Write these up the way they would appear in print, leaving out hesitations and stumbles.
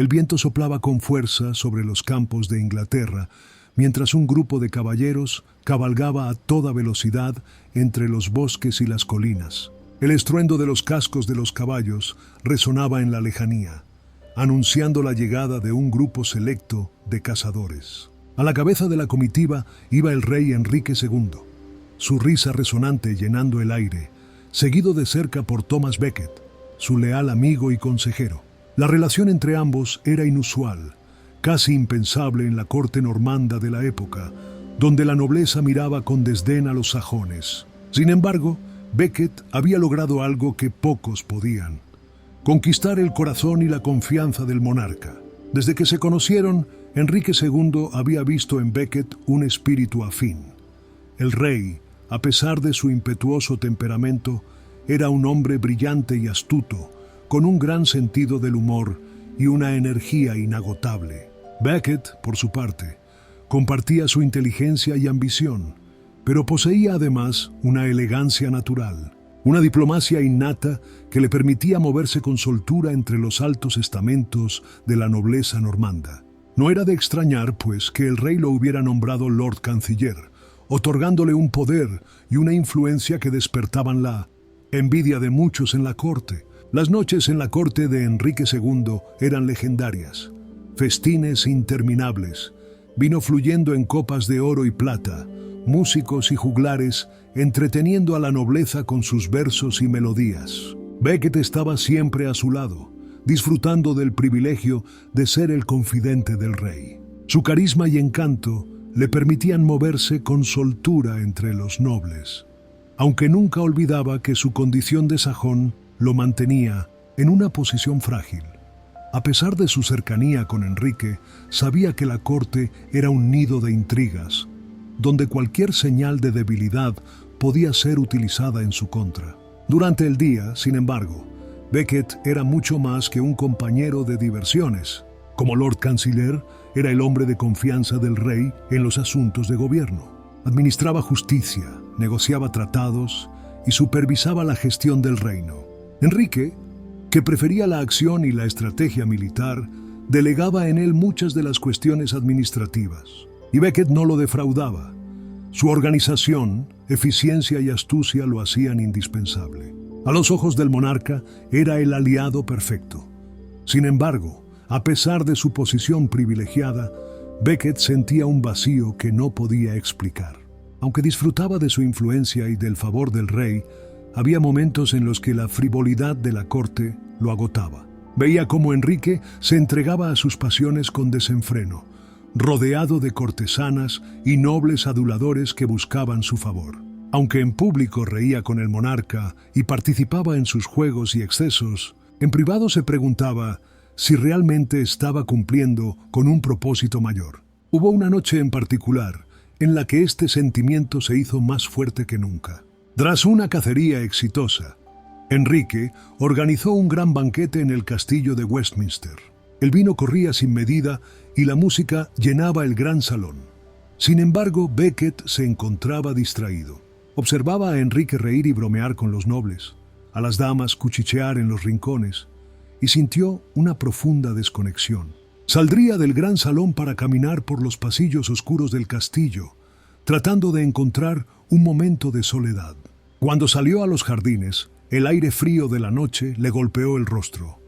El viento soplaba con fuerza sobre los campos de Inglaterra, mientras un grupo de caballeros cabalgaba a toda velocidad entre los bosques y las colinas. El estruendo de los cascos de los caballos resonaba en la lejanía, anunciando la llegada de un grupo selecto de cazadores. A la cabeza de la comitiva iba el rey Enrique II, su risa resonante llenando el aire, seguido de cerca por Thomas Becket, su leal amigo y consejero. La relación entre ambos era inusual, casi impensable en la corte normanda de la época, donde la nobleza miraba con desdén a los sajones. Sin embargo, Becket había logrado algo que pocos podían: conquistar el corazón y la confianza del monarca. Desde que se conocieron, Enrique II había visto en Becket un espíritu afín. El rey, a pesar de su impetuoso temperamento, era un hombre brillante y astuto, con un gran sentido del humor y una energía inagotable. Becket, por su parte, compartía su inteligencia y ambición, pero poseía además una elegancia natural, una diplomacia innata que le permitía moverse con soltura entre los altos estamentos de la nobleza normanda. No era de extrañar, pues, que el rey lo hubiera nombrado Lord Canciller, otorgándole un poder y una influencia que despertaban la envidia de muchos en la corte. Las noches en la corte de Enrique II eran legendarias. Festines interminables, vino fluyendo en copas de oro y plata, músicos y juglares entreteniendo a la nobleza con sus versos y melodías. Becket estaba siempre a su lado, disfrutando del privilegio de ser el confidente del rey. Su carisma y encanto le permitían moverse con soltura entre los nobles, aunque nunca olvidaba que su condición de sajón lo mantenía en una posición frágil. A pesar de su cercanía con Enrique, sabía que la corte era un nido de intrigas, donde cualquier señal de debilidad podía ser utilizada en su contra. Durante el día, sin embargo, Becket era mucho más que un compañero de diversiones. Como Lord Canciller, era el hombre de confianza del rey en los asuntos de gobierno. Administraba justicia, negociaba tratados y supervisaba la gestión del reino. Enrique, que prefería la acción y la estrategia militar, delegaba en él muchas de las cuestiones administrativas. Y Becket no lo defraudaba. Su organización, eficiencia y astucia lo hacían indispensable. A los ojos del monarca, era el aliado perfecto. Sin embargo, a pesar de su posición privilegiada, Becket sentía un vacío que no podía explicar. Aunque disfrutaba de su influencia y del favor del rey, había momentos en los que la frivolidad de la corte lo agotaba. Veía cómo Enrique se entregaba a sus pasiones con desenfreno, rodeado de cortesanas y nobles aduladores que buscaban su favor. Aunque en público reía con el monarca y participaba en sus juegos y excesos, en privado se preguntaba si realmente estaba cumpliendo con un propósito mayor. Hubo una noche en particular en la que este sentimiento se hizo más fuerte que nunca. Tras una cacería exitosa, Enrique organizó un gran banquete en el castillo de Westminster. El vino corría sin medida y la música llenaba el gran salón. Sin embargo, Becket se encontraba distraído. Observaba a Enrique reír y bromear con los nobles, a las damas cuchichear en los rincones, y sintió una profunda desconexión. Saldría del gran salón para caminar por los pasillos oscuros del castillo, tratando de encontrar un momento de soledad. Cuando salió a los jardines, el aire frío de la noche le golpeó el rostro.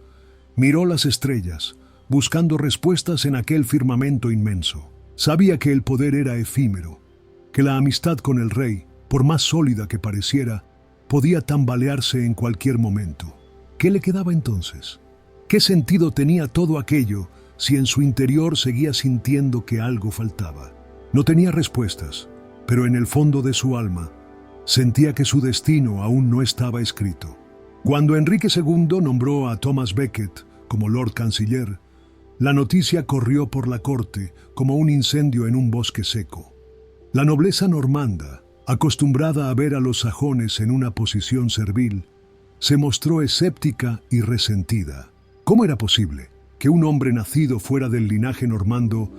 Miró las estrellas, buscando respuestas en aquel firmamento inmenso. Sabía que el poder era efímero, que la amistad con el rey, por más sólida que pareciera, podía tambalearse en cualquier momento. ¿Qué le quedaba entonces? ¿Qué sentido tenía todo aquello si en su interior seguía sintiendo que algo faltaba? No tenía respuestas, pero en el fondo de su alma sentía que su destino aún no estaba escrito. Cuando Enrique II nombró a Thomas Becket como Lord Canciller, la noticia corrió por la corte como un incendio en un bosque seco. La nobleza normanda, acostumbrada a ver a los sajones en una posición servil, se mostró escéptica y resentida. ¿Cómo era posible que un hombre nacido fuera del linaje normando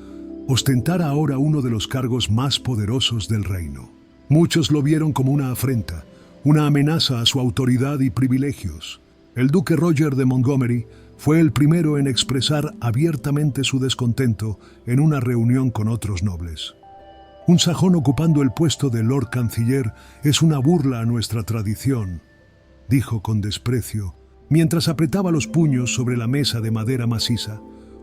ostentara ahora uno de los cargos más poderosos del reino? Muchos lo vieron como una afrenta, una amenaza a su autoridad y privilegios. El duque Roger de Montgomery fue el primero en expresar abiertamente su descontento en una reunión con otros nobles. Un sajón ocupando el puesto de Lord Canciller es una burla a nuestra tradición, dijo con desprecio, mientras apretaba los puños sobre la mesa de madera maciza.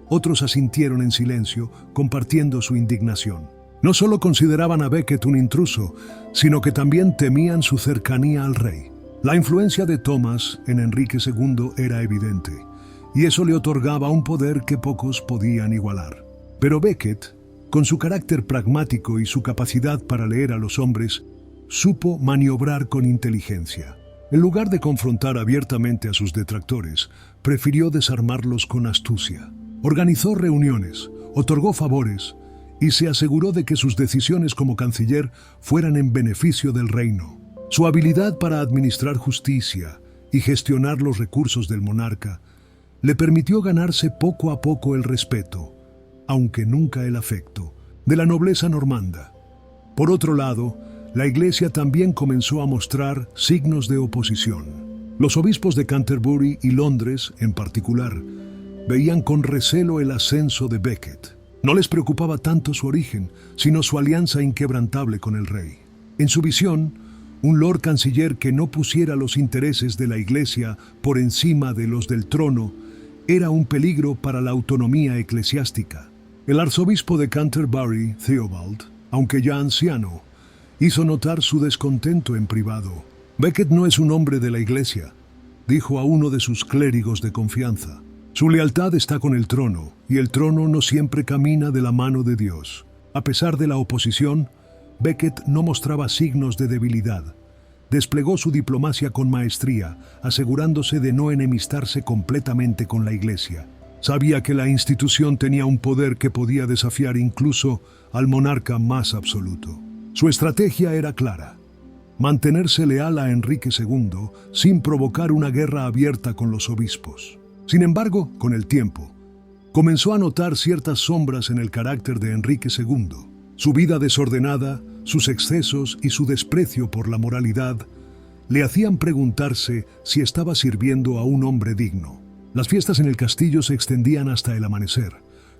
Otros asintieron en silencio, compartiendo su indignación. No solo consideraban a Becket un intruso, sino que también temían su cercanía al rey. La influencia de Thomas en Enrique II era evidente, y eso le otorgaba un poder que pocos podían igualar. Pero Becket, con su carácter pragmático y su capacidad para leer a los hombres, supo maniobrar con inteligencia. En lugar de confrontar abiertamente a sus detractores, prefirió desarmarlos con astucia. Organizó reuniones, otorgó favores y se aseguró de que sus decisiones como canciller fueran en beneficio del reino. Su habilidad para administrar justicia y gestionar los recursos del monarca le permitió ganarse poco a poco el respeto, aunque nunca el afecto, de la nobleza normanda. Por otro lado, la Iglesia también comenzó a mostrar signos de oposición. Los obispos de Canterbury y Londres, en particular, veían con recelo el ascenso de Becket. No les preocupaba tanto su origen, sino su alianza inquebrantable con el rey. En su visión, un Lord Canciller que no pusiera los intereses de la Iglesia por encima de los del trono era un peligro para la autonomía eclesiástica. El arzobispo de Canterbury, Theobald, aunque ya anciano, hizo notar su descontento en privado. Becket no es un hombre de la Iglesia, dijo a uno de sus clérigos de confianza. Su lealtad está con el trono, y el trono no siempre camina de la mano de Dios. A pesar de la oposición, Becket no mostraba signos de debilidad. Desplegó su diplomacia con maestría, asegurándose de no enemistarse completamente con la Iglesia. Sabía que la institución tenía un poder que podía desafiar incluso al monarca más absoluto. Su estrategia era clara: mantenerse leal a Enrique II sin provocar una guerra abierta con los obispos. Sin embargo, con el tiempo, comenzó a notar ciertas sombras en el carácter de Enrique II. Su vida desordenada, sus excesos y su desprecio por la moralidad le hacían preguntarse si estaba sirviendo a un hombre digno. Las fiestas en el castillo se extendían hasta el amanecer,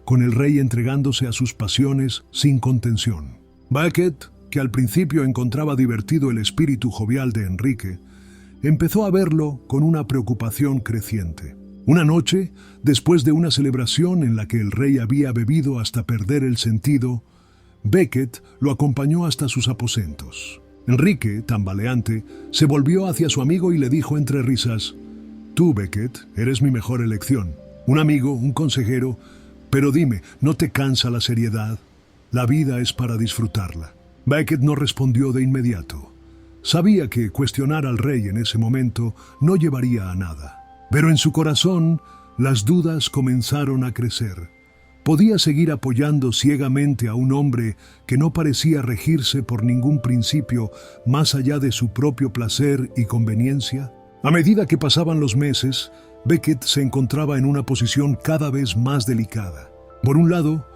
con el rey entregándose a sus pasiones sin contención. Becket, que al principio encontraba divertido el espíritu jovial de Enrique, empezó a verlo con una preocupación creciente. Una noche, después de una celebración en la que el rey había bebido hasta perder el sentido, Becket lo acompañó hasta sus aposentos. Enrique, tambaleante, se volvió hacia su amigo y le dijo entre risas: «Tú, Becket, eres mi mejor elección. Un amigo, un consejero, pero dime, ¿no te cansa la seriedad? La vida es para disfrutarla». Becket no respondió de inmediato. Sabía que cuestionar al rey en ese momento no llevaría a nada. Pero en su corazón, las dudas comenzaron a crecer. ¿Podía seguir apoyando ciegamente a un hombre que no parecía regirse por ningún principio más allá de su propio placer y conveniencia? A medida que pasaban los meses, Becket se encontraba en una posición cada vez más delicada. Por un lado,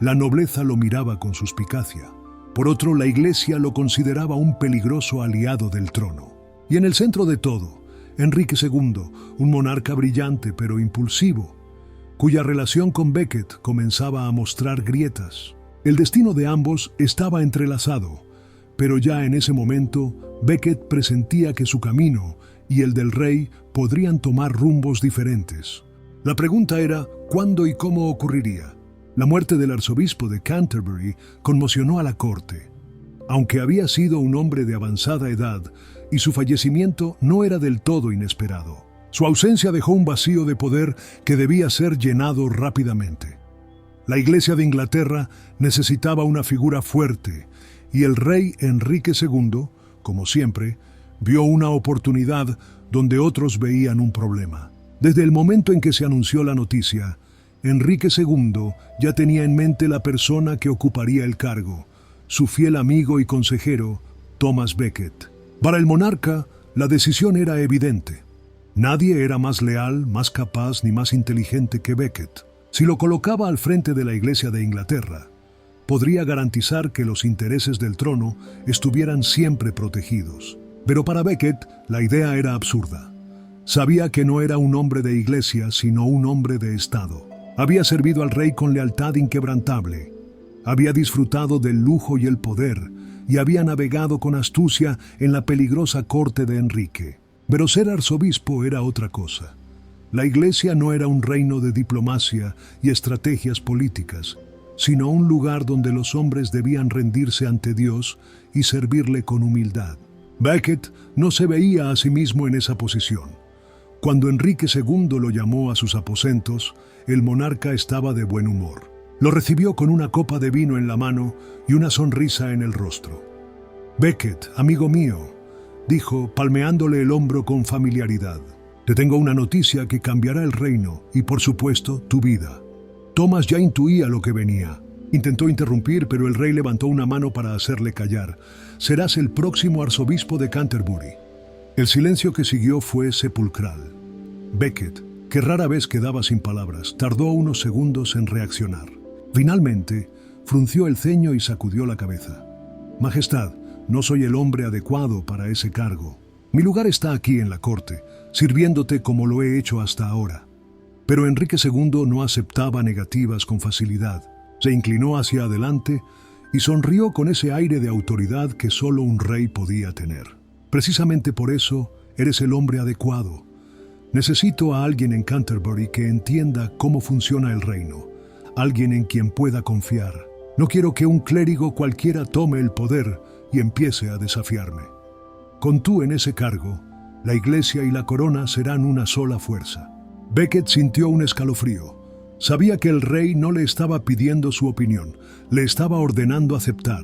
la nobleza lo miraba con suspicacia. Por otro, la Iglesia lo consideraba un peligroso aliado del trono. Y en el centro de todo, Enrique II, un monarca brillante pero impulsivo, cuya relación con Becket comenzaba a mostrar grietas. El destino de ambos estaba entrelazado, pero ya en ese momento Becket presentía que su camino y el del rey podrían tomar rumbos diferentes. La pregunta era cuándo y cómo ocurriría. La muerte del arzobispo de Canterbury conmocionó a la corte. Aunque había sido un hombre de avanzada edad, y su fallecimiento no era del todo inesperado. Su ausencia dejó un vacío de poder que debía ser llenado rápidamente. La Iglesia de Inglaterra necesitaba una figura fuerte, y el rey Enrique II, como siempre, vio una oportunidad donde otros veían un problema. Desde el momento en que se anunció la noticia, Enrique II ya tenía en mente la persona que ocuparía el cargo, su fiel amigo y consejero, Thomas Becket. Para el monarca, la decisión era evidente. Nadie era más leal, más capaz ni más inteligente que Becket. Si lo colocaba al frente de la Iglesia de Inglaterra, podría garantizar que los intereses del trono estuvieran siempre protegidos. Pero para Becket, la idea era absurda. Sabía que no era un hombre de iglesia, sino un hombre de Estado. Había servido al rey con lealtad inquebrantable. Había disfrutado del lujo y el poder, y había navegado con astucia en la peligrosa corte de Enrique. Pero ser arzobispo era otra cosa. La iglesia no era un reino de diplomacia y estrategias políticas, sino un lugar donde los hombres debían rendirse ante Dios y servirle con humildad. Becket no se veía a sí mismo en esa posición. Cuando Enrique II lo llamó a sus aposentos, el monarca estaba de buen humor. Lo recibió con una copa de vino en la mano y una sonrisa en el rostro. «Becket, amigo mío», dijo, palmeándole el hombro con familiaridad, «te tengo una noticia que cambiará el reino y, por supuesto, tu vida». Thomas ya intuía lo que venía. Intentó interrumpir, pero el rey levantó una mano para hacerle callar. «Serás el próximo arzobispo de Canterbury». El silencio que siguió fue sepulcral. Becket, que rara vez quedaba sin palabras, tardó unos segundos en reaccionar. Finalmente, frunció el ceño y sacudió la cabeza. «Majestad, no soy el hombre adecuado para ese cargo. Mi lugar está aquí en la corte, sirviéndote como lo he hecho hasta ahora». Pero Enrique II no aceptaba negativas con facilidad. Se inclinó hacia adelante y sonrió con ese aire de autoridad que solo un rey podía tener. «Precisamente por eso eres el hombre adecuado. Necesito a alguien en Canterbury que entienda cómo funciona el reino, alguien en quien pueda confiar. No quiero que un clérigo cualquiera tome el poder y empiece a desafiarme. Con tú en ese cargo, la iglesia y la corona serán una sola fuerza». Becket sintió un escalofrío. Sabía que el rey no le estaba pidiendo su opinión, le estaba ordenando aceptar.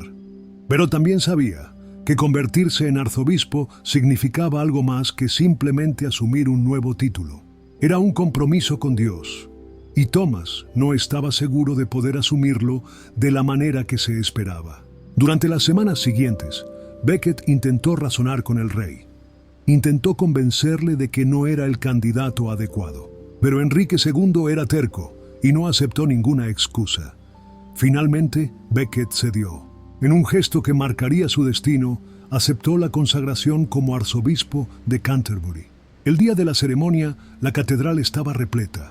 Pero también sabía que convertirse en arzobispo significaba algo más que simplemente asumir un nuevo título. Era un compromiso con Dios, y Thomas no estaba seguro de poder asumirlo de la manera que se esperaba. Durante las semanas siguientes, Becket intentó razonar con el rey. Intentó convencerle de que no era el candidato adecuado. Pero Enrique II era terco y no aceptó ninguna excusa. Finalmente, Becket cedió. En un gesto que marcaría su destino, aceptó la consagración como arzobispo de Canterbury. El día de la ceremonia, la catedral estaba repleta.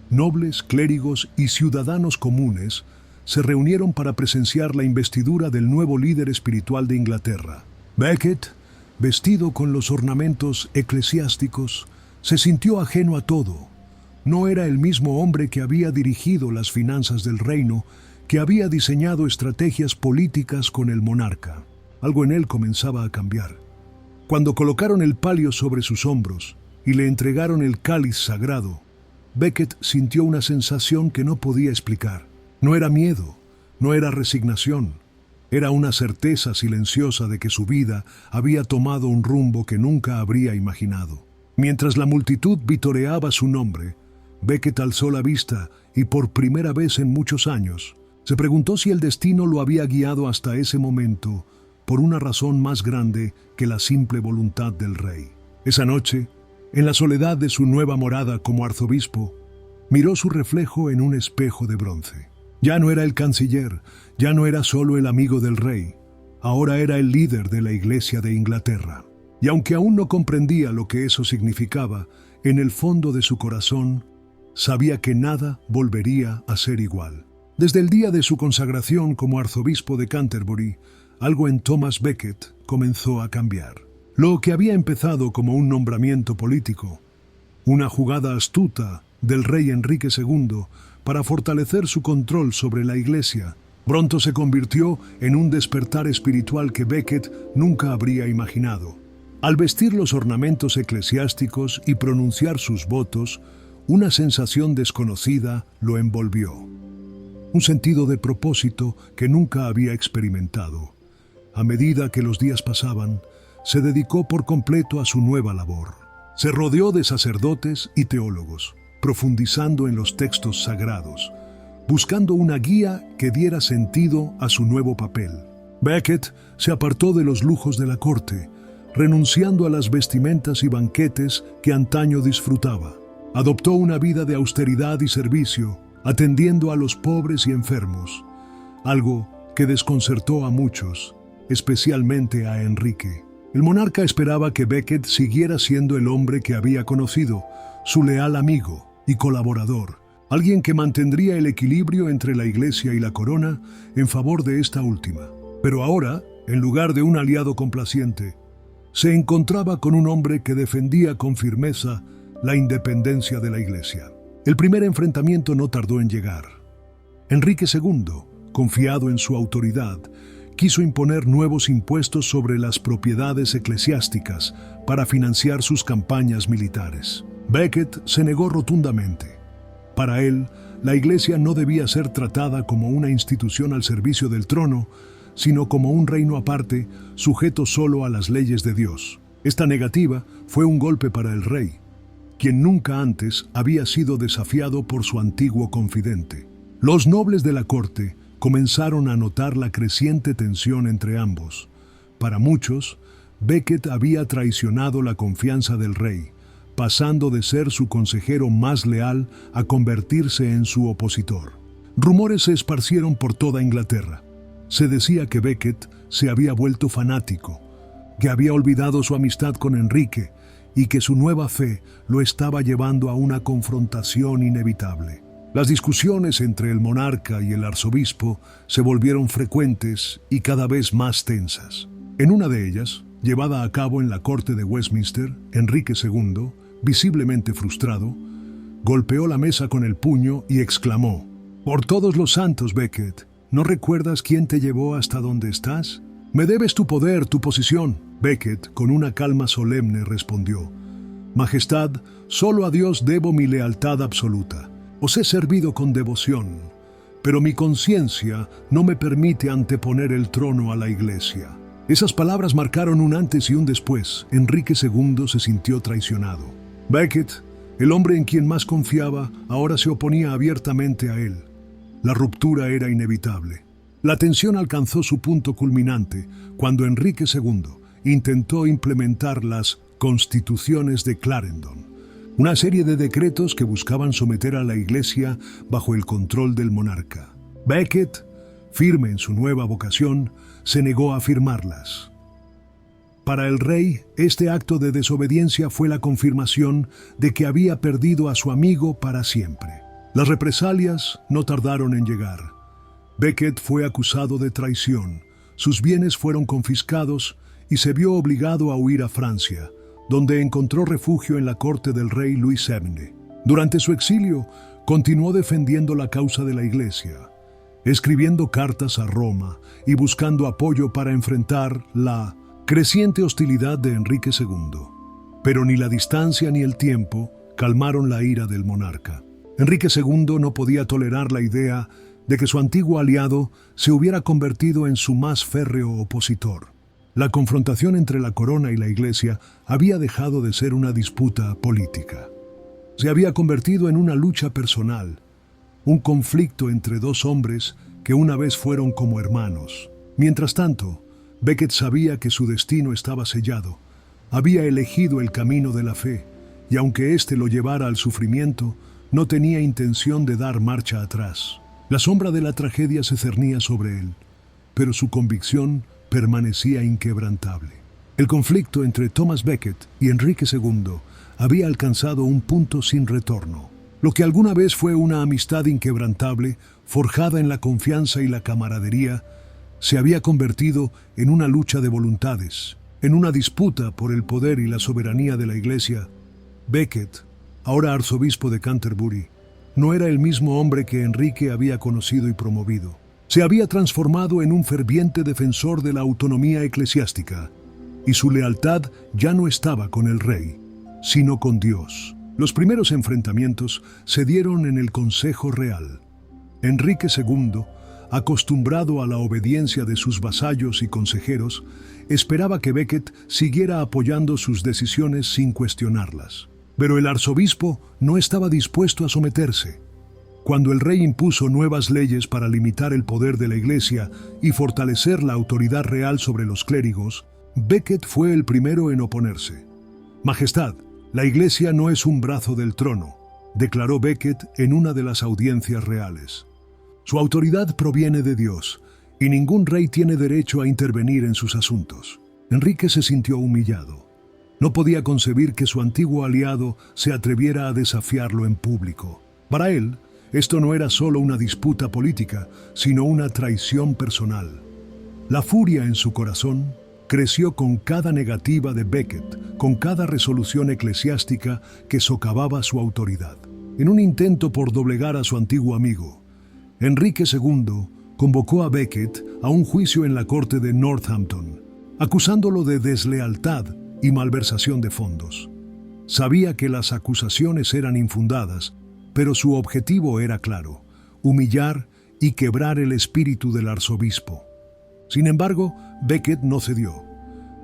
Nobles, clérigos y ciudadanos comunes se reunieron para presenciar la investidura del nuevo líder espiritual de Inglaterra. Becket, vestido con los ornamentos eclesiásticos, se sintió ajeno a todo. No era el mismo hombre que había dirigido las finanzas del reino, que había diseñado estrategias políticas con el monarca. Algo en él comenzaba a cambiar. Cuando colocaron el palio sobre sus hombros y le entregaron el cáliz sagrado, Becket sintió una sensación que no podía explicar. No era miedo, no era resignación. Era una certeza silenciosa de que su vida había tomado un rumbo que nunca habría imaginado. Mientras la multitud vitoreaba su nombre, Becket alzó la vista y por primera vez en muchos años se preguntó si el destino lo había guiado hasta ese momento por una razón más grande que la simple voluntad del rey. Esa noche, en la soledad de su nueva morada como arzobispo, miró su reflejo en un espejo de bronce. Ya no era el canciller, ya no era solo el amigo del rey, ahora era el líder de la Iglesia de Inglaterra. Y aunque aún no comprendía lo que eso significaba, en el fondo de su corazón sabía que nada volvería a ser igual. Desde el día de su consagración como arzobispo de Canterbury, algo en Thomas Becket comenzó a cambiar. Lo que había empezado como un nombramiento político, una jugada astuta del rey Enrique II para fortalecer su control sobre la Iglesia, pronto se convirtió en un despertar espiritual que Becket nunca habría imaginado. Al vestir los ornamentos eclesiásticos y pronunciar sus votos, una sensación desconocida lo envolvió. Un sentido de propósito que nunca había experimentado. A medida que los días pasaban, se dedicó por completo a su nueva labor. Se rodeó de sacerdotes y teólogos, profundizando en los textos sagrados, buscando una guía que diera sentido a su nuevo papel. Becket se apartó de los lujos de la corte, renunciando a las vestimentas y banquetes que antaño disfrutaba. Adoptó una vida de austeridad y servicio, atendiendo a los pobres y enfermos, algo que desconcertó a muchos, especialmente a Enrique. El monarca esperaba que Becket siguiera siendo el hombre que había conocido, su leal amigo y colaborador, alguien que mantendría el equilibrio entre la Iglesia y la corona en favor de esta última. Pero ahora, en lugar de un aliado complaciente, se encontraba con un hombre que defendía con firmeza la independencia de la Iglesia. El primer enfrentamiento no tardó en llegar. Enrique II, confiado en su autoridad, quiso imponer nuevos impuestos sobre las propiedades eclesiásticas para financiar sus campañas militares. Becket se negó rotundamente. Para él, la Iglesia no debía ser tratada como una institución al servicio del trono, sino como un reino aparte, sujeto solo a las leyes de Dios. Esta negativa fue un golpe para el rey, quien nunca antes había sido desafiado por su antiguo confidente. Los nobles de la corte comenzaron a notar la creciente tensión entre ambos. Para muchos, Becket había traicionado la confianza del rey, pasando de ser su consejero más leal a convertirse en su opositor. Rumores se esparcieron por toda Inglaterra. Se decía que Becket se había vuelto fanático, que había olvidado su amistad con Enrique y que su nueva fe lo estaba llevando a una confrontación inevitable. Las discusiones entre el monarca y el arzobispo se volvieron frecuentes y cada vez más tensas. En una de ellas, llevada a cabo en la corte de Westminster, Enrique II, visiblemente frustrado, golpeó la mesa con el puño y exclamó: «Por todos los santos, Becket, ¿no recuerdas quién te llevó hasta donde estás? Me debes tu poder, tu posición». Becket, con una calma solemne, respondió: «Majestad, solo a Dios debo mi lealtad absoluta. Os he servido con devoción, pero mi conciencia no me permite anteponer el trono a la Iglesia». Esas palabras marcaron un antes y un después. Enrique II se sintió traicionado. Becket, el hombre en quien más confiaba, ahora se oponía abiertamente a él. La ruptura era inevitable. La tensión alcanzó su punto culminante cuando Enrique II intentó implementar las Constituciones de Clarendon, una serie de decretos que buscaban someter a la Iglesia bajo el control del monarca. Becket, firme en su nueva vocación, se negó a firmarlas. Para el rey, este acto de desobediencia fue la confirmación de que había perdido a su amigo para siempre. Las represalias no tardaron en llegar. Becket fue acusado de traición, sus bienes fueron confiscados y se vio obligado a huir a Francia, donde encontró refugio en la corte del rey Luis VII. Durante su exilio, continuó defendiendo la causa de la Iglesia, escribiendo cartas a Roma y buscando apoyo para enfrentar la creciente hostilidad de Enrique II. Pero ni la distancia ni el tiempo calmaron la ira del monarca. Enrique II no podía tolerar la idea de que su antiguo aliado se hubiera convertido en su más férreo opositor. La confrontación entre la corona y la Iglesia había dejado de ser una disputa política. Se había convertido en una lucha personal, un conflicto entre dos hombres que una vez fueron como hermanos. Mientras tanto, Becket sabía que su destino estaba sellado. Había elegido el camino de la fe, y aunque éste lo llevara al sufrimiento, no tenía intención de dar marcha atrás. La sombra de la tragedia se cernía sobre él, pero su convicción permanecía inquebrantable. El conflicto entre Thomas Becket y Enrique II había alcanzado un punto sin retorno. Lo que alguna vez fue una amistad inquebrantable, forjada en la confianza y la camaradería, se había convertido en una lucha de voluntades, en una disputa por el poder y la soberanía de la Iglesia. Becket, ahora arzobispo de Canterbury, no era el mismo hombre que Enrique había conocido y promovido. Se había transformado en un ferviente defensor de la autonomía eclesiástica, y su lealtad ya no estaba con el rey, sino con Dios. Los primeros enfrentamientos se dieron en el Consejo Real. Enrique II, acostumbrado a la obediencia de sus vasallos y consejeros, esperaba que Becket siguiera apoyando sus decisiones sin cuestionarlas. Pero el arzobispo no estaba dispuesto a someterse. Cuando el rey impuso nuevas leyes para limitar el poder de la Iglesia y fortalecer la autoridad real sobre los clérigos, Becket fue el primero en oponerse. «Majestad, la Iglesia no es un brazo del trono», declaró Becket en una de las audiencias reales. «Su autoridad proviene de Dios, y ningún rey tiene derecho a intervenir en sus asuntos». Enrique se sintió humillado. No podía concebir que su antiguo aliado se atreviera a desafiarlo en público. Para él, esto no era solo una disputa política, sino una traición personal. La furia en su corazón creció con cada negativa de Becket, con cada resolución eclesiástica que socavaba su autoridad. En un intento por doblegar a su antiguo amigo, Enrique II convocó a Becket a un juicio en la corte de Northampton, acusándolo de deslealtad y malversación de fondos. Sabía que las acusaciones eran infundadas, pero su objetivo era claro: humillar y quebrar el espíritu del arzobispo. Sin embargo, Becket no cedió.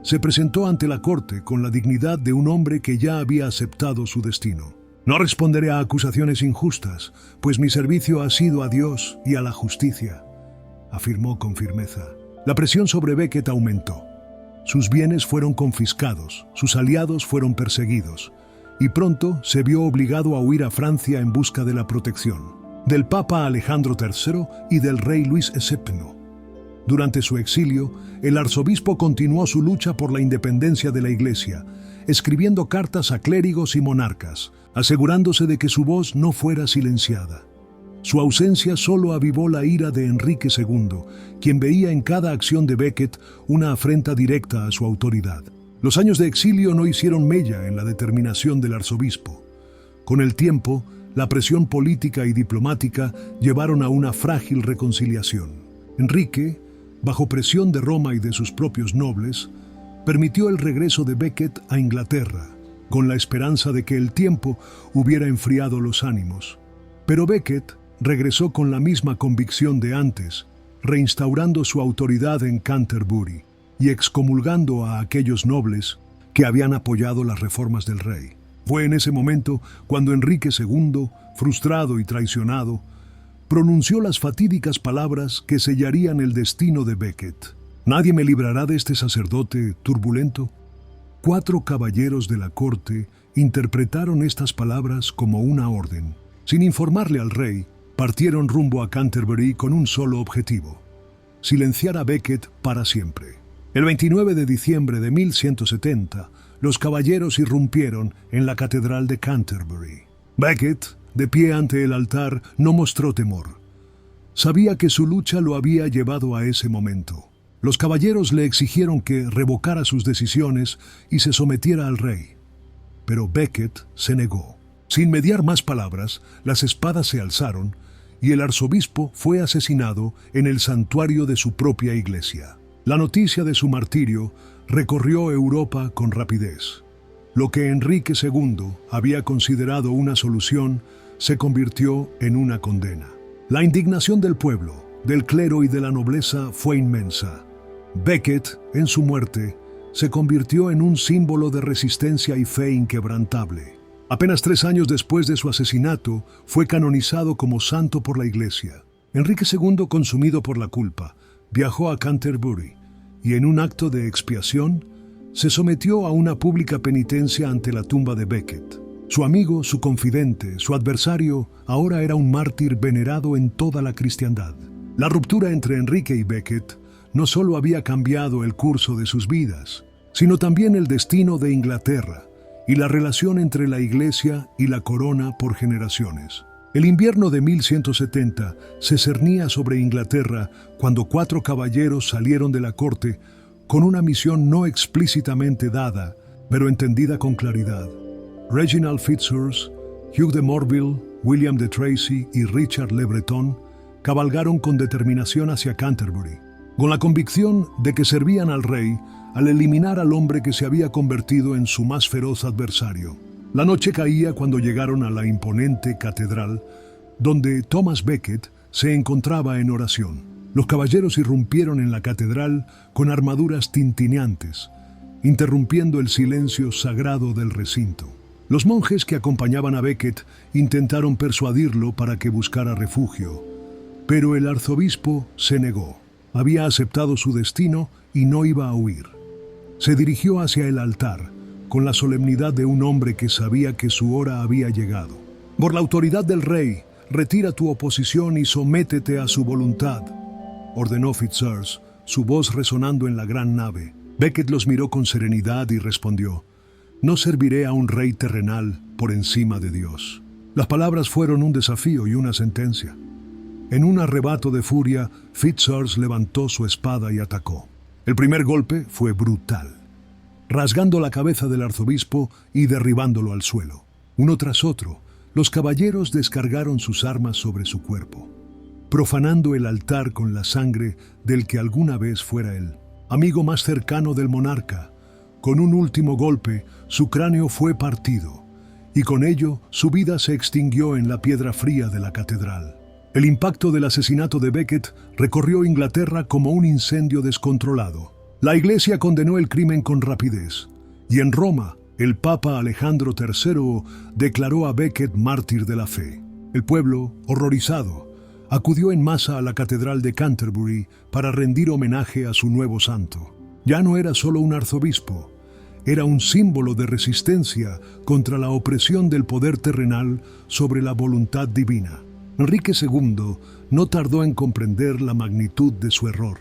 Se presentó ante la corte con la dignidad de un hombre que ya había aceptado su destino. No responderé a acusaciones injustas, pues mi servicio ha sido a Dios y a la justicia, afirmó con firmeza. La presión sobre Becket aumentó. Sus bienes fueron confiscados, sus aliados fueron perseguidos, y pronto se vio obligado a huir a Francia en busca de la protección del Papa Alejandro III y del rey Luis VII. Durante su exilio, el arzobispo continuó su lucha por la independencia de la Iglesia, escribiendo cartas a clérigos y monarcas, asegurándose de que su voz no fuera silenciada. Su ausencia solo avivó la ira de Enrique II, quien veía en cada acción de Becket una afrenta directa a su autoridad. Los años de exilio no hicieron mella en la determinación del arzobispo. Con el tiempo, la presión política y diplomática llevaron a una frágil reconciliación. Enrique, bajo presión de Roma y de sus propios nobles, permitió el regreso de Becket a Inglaterra, con la esperanza de que el tiempo hubiera enfriado los ánimos. Pero Becket regresó con la misma convicción de antes, reinstaurando su autoridad en Canterbury y excomulgando a aquellos nobles que habían apoyado las reformas del rey. Fue en ese momento cuando Enrique II, frustrado y traicionado, pronunció las fatídicas palabras que sellarían el destino de Becket. ¿Nadie me librará de este sacerdote turbulento? 4 caballeros de la corte interpretaron estas palabras como una orden. Sin informarle al rey, partieron rumbo a Canterbury con un solo objetivo: silenciar a Becket para siempre. El 29 de diciembre de 1170, los caballeros irrumpieron en la catedral de Canterbury. Becket, de pie ante el altar, no mostró temor. Sabía que su lucha lo había llevado a ese momento. Los caballeros le exigieron que revocara sus decisiones y se sometiera al rey. Pero Becket se negó. Sin mediar más palabras, las espadas se alzaron y el arzobispo fue asesinado en el santuario de su propia iglesia. La noticia de su martirio recorrió Europa con rapidez. Lo que Enrique II había considerado una solución se convirtió en una condena. La indignación del pueblo, del clero y de la nobleza fue inmensa. Becket, en su muerte, se convirtió en un símbolo de resistencia y fe inquebrantable. Apenas 3 años después de su asesinato, fue canonizado como santo por la Iglesia. Enrique II, consumido por la culpa, viajó a Canterbury y en un acto de expiación, se sometió a una pública penitencia ante la tumba de Becket. Su amigo, su confidente, su adversario, ahora era un mártir venerado en toda la cristiandad. La ruptura entre Enrique y Becket no solo había cambiado el curso de sus vidas, sino también el destino de Inglaterra y la relación entre la Iglesia y la corona por generaciones. El invierno de 1170 se cernía sobre Inglaterra cuando 4 caballeros salieron de la corte con una misión no explícitamente dada, pero entendida con claridad. Reginald Fitzurse, Hugh de Morville, William de Tracy y Richard Le Breton cabalgaron con determinación hacia Canterbury, con la convicción de que servían al rey al eliminar al hombre que se había convertido en su más feroz adversario. La noche caía cuando llegaron a la imponente catedral, donde Thomas Becket se encontraba en oración. Los caballeros irrumpieron en la catedral con armaduras tintineantes, interrumpiendo el silencio sagrado del recinto. Los monjes que acompañaban a Becket intentaron persuadirlo para que buscara refugio, pero el arzobispo se negó. Había aceptado su destino y no iba a huir. Se dirigió hacia el altar, con la solemnidad de un hombre que sabía que su hora había llegado. Por la autoridad del rey, retira tu oposición y sométete a su voluntad, ordenó Fitzurse, su voz resonando en la gran nave. Becket los miró con serenidad y respondió: «No serviré a un rey terrenal por encima de Dios». Las palabras fueron un desafío y una sentencia. En un arrebato de furia, Fitzurse levantó su espada y atacó. El primer golpe fue brutal, rasgando la cabeza del arzobispo y derribándolo al suelo. Uno tras otro, los caballeros descargaron sus armas sobre su cuerpo, profanando el altar con la sangre del que alguna vez fuera el amigo más cercano del monarca. Con un último golpe, su cráneo fue partido, y con ello su vida se extinguió en la piedra fría de la catedral. El impacto del asesinato de Becket recorrió Inglaterra como un incendio descontrolado. La Iglesia condenó el crimen con rapidez, y en Roma, el Papa Alejandro III declaró a Becket mártir de la fe. El pueblo, horrorizado, acudió en masa a la Catedral de Canterbury para rendir homenaje a su nuevo santo. Ya no era solo un arzobispo, era un símbolo de resistencia contra la opresión del poder terrenal sobre la voluntad divina. Enrique II no tardó en comprender la magnitud de su error.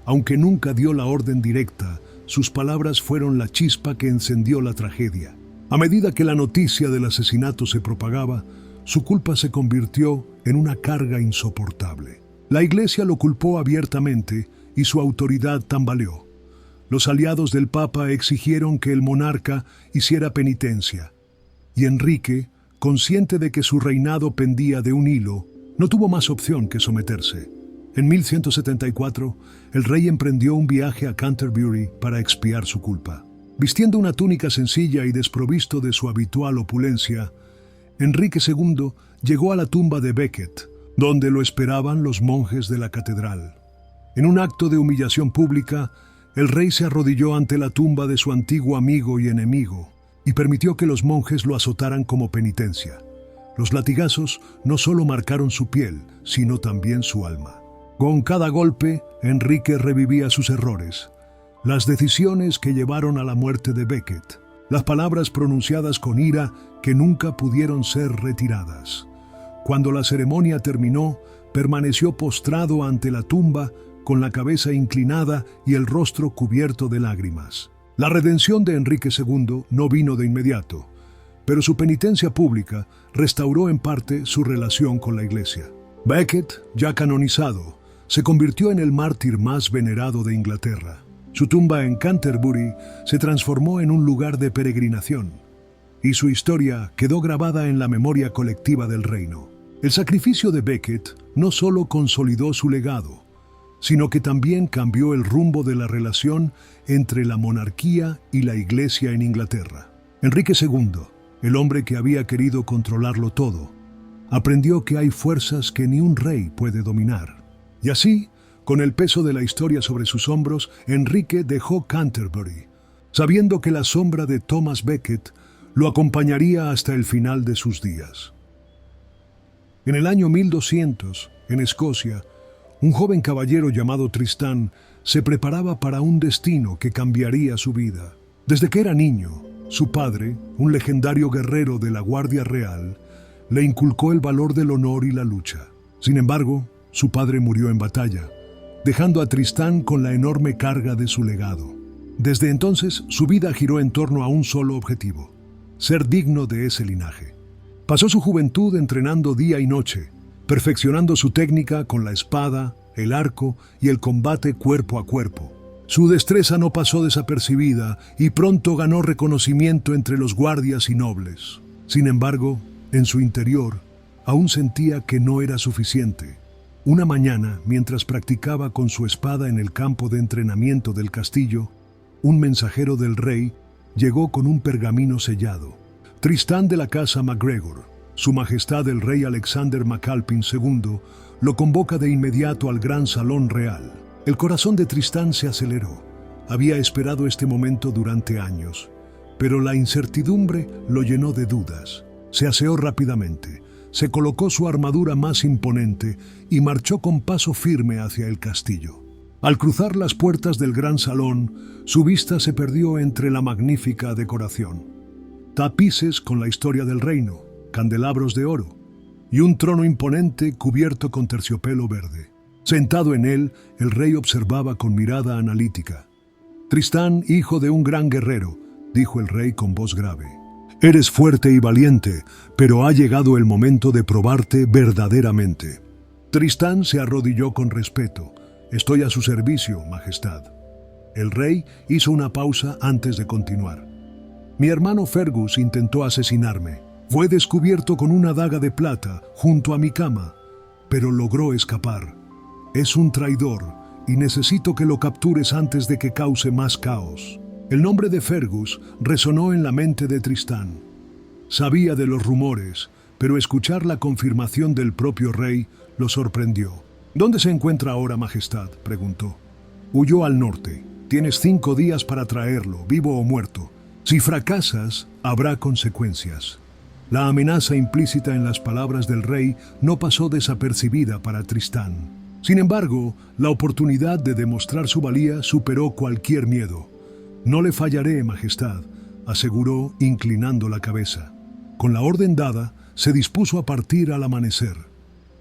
Aunque nunca dio la orden directa, sus palabras fueron la chispa que encendió la tragedia. A medida que la noticia del asesinato se propagaba, su culpa se convirtió en una carga insoportable. La Iglesia lo culpó abiertamente y su autoridad tambaleó. Los aliados del Papa exigieron que el monarca hiciera penitencia, y Enrique, consciente de que su reinado pendía de un hilo, no tuvo más opción que someterse. En 1174, el rey emprendió un viaje a Canterbury para expiar su culpa. Vistiendo una túnica sencilla y desprovisto de su habitual opulencia, Enrique II llegó a la tumba de Becket, donde lo esperaban los monjes de la catedral. En un acto de humillación pública, el rey se arrodilló ante la tumba de su antiguo amigo y enemigo y permitió que los monjes lo azotaran como penitencia. Los latigazos no solo marcaron su piel, sino también su alma. Con cada golpe, Enrique revivía sus errores, las decisiones que llevaron a la muerte de Becket, las palabras pronunciadas con ira que nunca pudieron ser retiradas. Cuando la ceremonia terminó, permaneció postrado ante la tumba con la cabeza inclinada y el rostro cubierto de lágrimas. La redención de Enrique II no vino de inmediato, pero su penitencia pública restauró en parte su relación con la Iglesia. Becket, ya canonizado, se convirtió en el mártir más venerado de Inglaterra. Su tumba en Canterbury se transformó en un lugar de peregrinación, y su historia quedó grabada en la memoria colectiva del reino. El sacrificio de Becket no solo consolidó su legado, sino que también cambió el rumbo de la relación entre la monarquía y la Iglesia en Inglaterra. Enrique II, el hombre que había querido controlarlo todo, aprendió que hay fuerzas que ni un rey puede dominar. Y así, con el peso de la historia sobre sus hombros, Enrique dejó Canterbury, sabiendo que la sombra de Thomas Becket lo acompañaría hasta el final de sus días. En el año 1200, en Escocia, un joven caballero llamado Tristán se preparaba para un destino que cambiaría su vida. Desde que era niño, su padre, un legendario guerrero de la Guardia Real, le inculcó el valor del honor y la lucha. Sin embargo, su padre murió en batalla, dejando a Tristán con la enorme carga de su legado. Desde entonces, su vida giró en torno a un solo objetivo: ser digno de ese linaje. Pasó su juventud entrenando día y noche, perfeccionando su técnica con la espada, el arco y el combate cuerpo a cuerpo. Su destreza no pasó desapercibida y pronto ganó reconocimiento entre los guardias y nobles. Sin embargo, en su interior, aún sentía que no era suficiente. Una mañana, mientras practicaba con su espada en el campo de entrenamiento del castillo, un mensajero del rey llegó con un pergamino sellado. Tristán de la casa MacGregor, Su Majestad el Rey Alexander MacAlpin II, lo convoca de inmediato al gran salón real. El corazón de Tristán se aceleró. Había esperado este momento durante años, pero la incertidumbre lo llenó de dudas. Se aseó rápidamente, se colocó su armadura más imponente y marchó con paso firme hacia el castillo. Al cruzar las puertas del gran salón, su vista se perdió entre la magnífica decoración. Tapices con la historia del reino, candelabros de oro y un trono imponente cubierto con terciopelo verde. Sentado en él, el rey observaba con mirada analítica. Tristán, hijo de un gran guerrero, dijo el rey con voz grave. Eres fuerte y valiente, pero ha llegado el momento de probarte verdaderamente. Tristán se arrodilló con respeto. Estoy a su servicio, Majestad. El rey hizo una pausa antes de continuar. Mi hermano Fergus intentó asesinarme. Fue descubierto con una daga de plata junto a mi cama, pero logró escapar. Es un traidor y necesito que lo captures antes de que cause más caos. El nombre de Fergus resonó en la mente de Tristán. Sabía de los rumores, pero escuchar la confirmación del propio rey lo sorprendió. ¿Dónde se encuentra ahora, Majestad?, preguntó. Huyó al norte. Tienes 5 días para traerlo, vivo o muerto. Si fracasas, habrá consecuencias. La amenaza implícita en las palabras del rey no pasó desapercibida para Tristán. Sin embargo, la oportunidad de demostrar su valía superó cualquier miedo. No le fallaré, Majestad, aseguró inclinando la cabeza. Con la orden dada, se dispuso a partir al amanecer.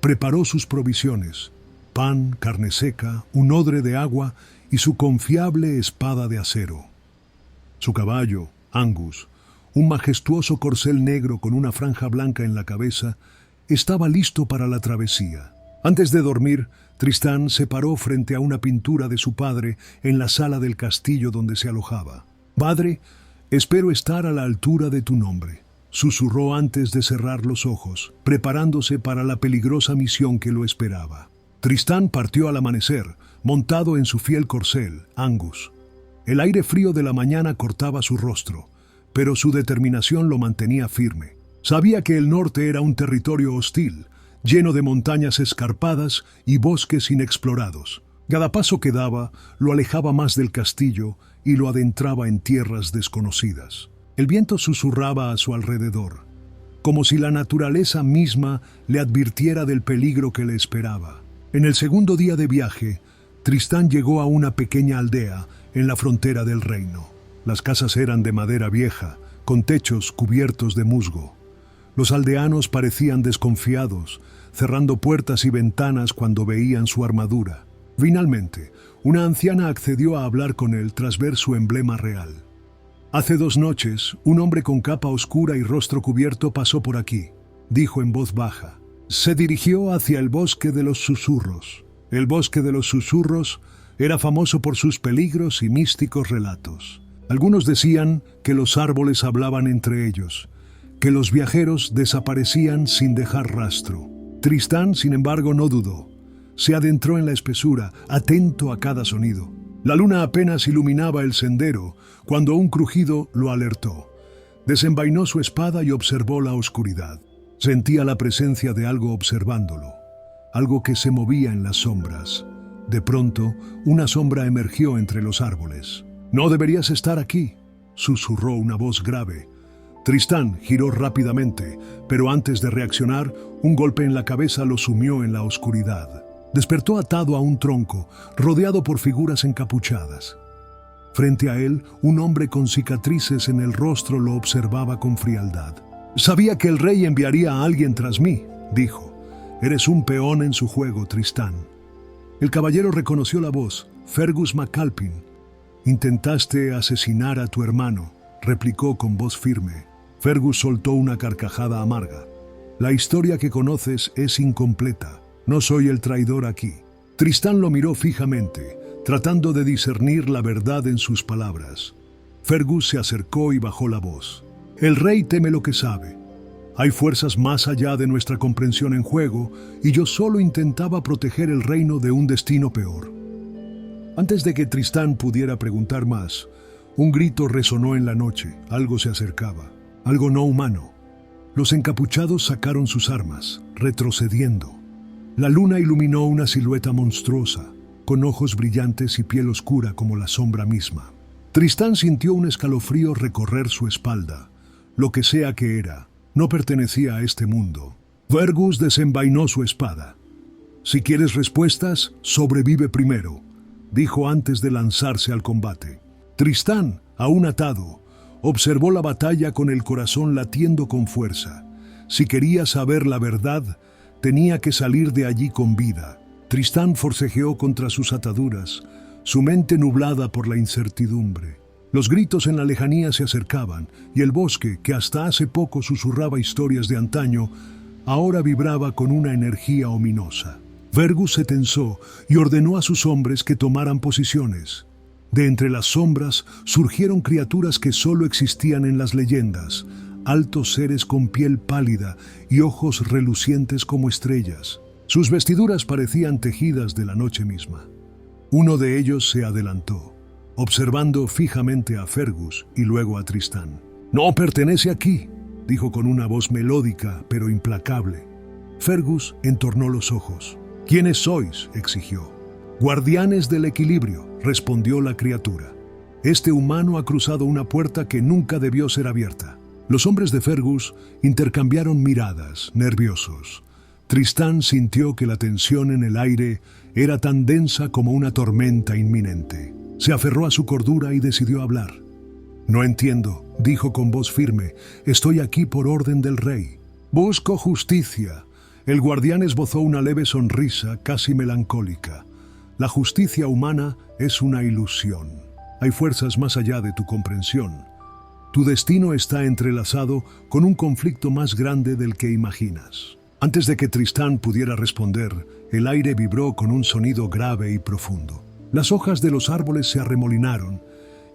Preparó sus provisiones: pan, carne seca, un odre de agua y su confiable espada de acero. Su caballo, Angus, un majestuoso corcel negro con una franja blanca en la cabeza, estaba listo para la travesía. Antes de dormir, Tristán se paró frente a una pintura de su padre en la sala del castillo donde se alojaba. «Padre, espero estar a la altura de tu nombre», susurró antes de cerrar los ojos, preparándose para la peligrosa misión que lo esperaba. Tristán partió al amanecer, montado en su fiel corcel, Angus. El aire frío de la mañana cortaba su rostro, pero su determinación lo mantenía firme. Sabía que el norte era un territorio hostil, lleno de montañas escarpadas y bosques inexplorados. Cada paso que daba lo alejaba más del castillo y lo adentraba en tierras desconocidas. El viento susurraba a su alrededor, como si la naturaleza misma le advirtiera del peligro que le esperaba. En el segundo día de viaje, Tristán llegó a una pequeña aldea en la frontera del reino. Las casas eran de madera vieja, con techos cubiertos de musgo. Los aldeanos parecían desconfiados, cerrando puertas y ventanas cuando veían su armadura. Finalmente, una anciana accedió a hablar con él tras ver su emblema real. «Hace 2 noches, un hombre con capa oscura y rostro cubierto pasó por aquí», dijo en voz baja. Se dirigió hacia el bosque de los susurros. El bosque de los susurros era famoso por sus peligros y místicos relatos. Algunos decían que los árboles hablaban entre ellos, que los viajeros desaparecían sin dejar rastro. Tristán, sin embargo, no dudó. Se adentró en la espesura, atento a cada sonido. La luna apenas iluminaba el sendero cuando un crujido lo alertó. Desenvainó su espada y observó la oscuridad. Sentía la presencia de algo observándolo, algo que se movía en las sombras. De pronto, una sombra emergió entre los árboles. «No deberías estar aquí», susurró una voz grave. Tristán giró rápidamente, pero antes de reaccionar, un golpe en la cabeza lo sumió en la oscuridad. Despertó atado a un tronco, rodeado por figuras encapuchadas. Frente a él, un hombre con cicatrices en el rostro lo observaba con frialdad. «Sabía que el rey enviaría a alguien tras mí», dijo. «Eres un peón en su juego, Tristán». El caballero reconoció la voz, Fergus MacAlpin. «Intentaste asesinar a tu hermano», replicó con voz firme. Fergus soltó una carcajada amarga. «La historia que conoces es incompleta. No soy el traidor aquí». Tristán lo miró fijamente, tratando de discernir la verdad en sus palabras. Fergus se acercó y bajó la voz. «El rey teme lo que sabe. Hay fuerzas más allá de nuestra comprensión en juego, y yo solo intentaba proteger el reino de un destino peor». Antes de que Tristán pudiera preguntar más, un grito resonó en la noche. Algo se acercaba, algo no humano. Los encapuchados sacaron sus armas, retrocediendo. La luna iluminó una silueta monstruosa, con ojos brillantes y piel oscura como la sombra misma. Tristán sintió un escalofrío recorrer su espalda. Lo que sea que era, no pertenecía a este mundo. Fergus desenvainó su espada. «Si quieres respuestas, sobrevive primero», dijo antes de lanzarse al combate. Tristán, aún atado, observó la batalla con el corazón latiendo con fuerza. Si quería saber la verdad, tenía que salir de allí con vida. Tristán forcejeó contra sus ataduras, su mente nublada por la incertidumbre. Los gritos en la lejanía se acercaban, y el bosque, que hasta hace poco susurraba historias de antaño, ahora vibraba con una energía ominosa. Fergus se tensó y ordenó a sus hombres que tomaran posiciones. De entre las sombras surgieron criaturas que solo existían en las leyendas, altos seres con piel pálida y ojos relucientes como estrellas. Sus vestiduras parecían tejidas de la noche misma. Uno de ellos se adelantó, observando fijamente a Fergus y luego a Tristán. «No pertenece aquí», dijo con una voz melódica pero implacable. Fergus entornó los ojos. «¿Quiénes sois?», exigió. «Guardianes del equilibrio», respondió la criatura. «Este humano ha cruzado una puerta que nunca debió ser abierta». Los hombres de Fergus intercambiaron miradas, nerviosos. Tristán sintió que la tensión en el aire era tan densa como una tormenta inminente. Se aferró a su cordura y decidió hablar. «No entiendo», dijo con voz firme. «Estoy aquí por orden del rey». «Busco justicia». El guardián esbozó una leve sonrisa, casi melancólica. «La justicia humana es una ilusión. Hay fuerzas más allá de tu comprensión. Tu destino está entrelazado con un conflicto más grande del que imaginas». Antes de que Tristán pudiera responder, el aire vibró con un sonido grave y profundo. Las hojas de los árboles se arremolinaron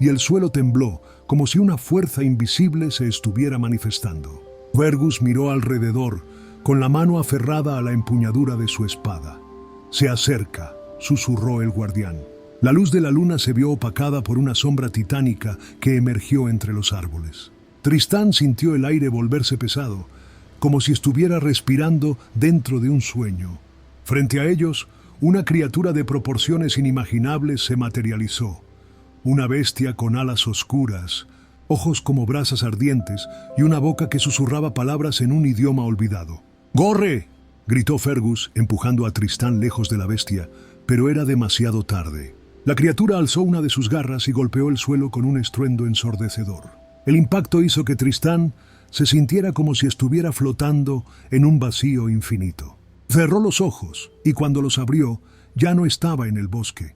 y el suelo tembló como si una fuerza invisible se estuviera manifestando. Fergus miró alrededor, con la mano aferrada a la empuñadura de su espada. «Se acerca», susurró el guardián. La luz de la luna se vio opacada por una sombra titánica que emergió entre los árboles. Tristán sintió el aire volverse pesado, como si estuviera respirando dentro de un sueño. Frente a ellos, una criatura de proporciones inimaginables se materializó. Una bestia con alas oscuras, ojos como brasas ardientes y una boca que susurraba palabras en un idioma olvidado. «¡Gorre!», gritó Fergus, empujando a Tristán lejos de la bestia, pero era demasiado tarde. La criatura alzó una de sus garras y golpeó el suelo con un estruendo ensordecedor. El impacto hizo que Tristán se sintiera como si estuviera flotando en un vacío infinito. Cerró los ojos y cuando los abrió ya no estaba en el bosque.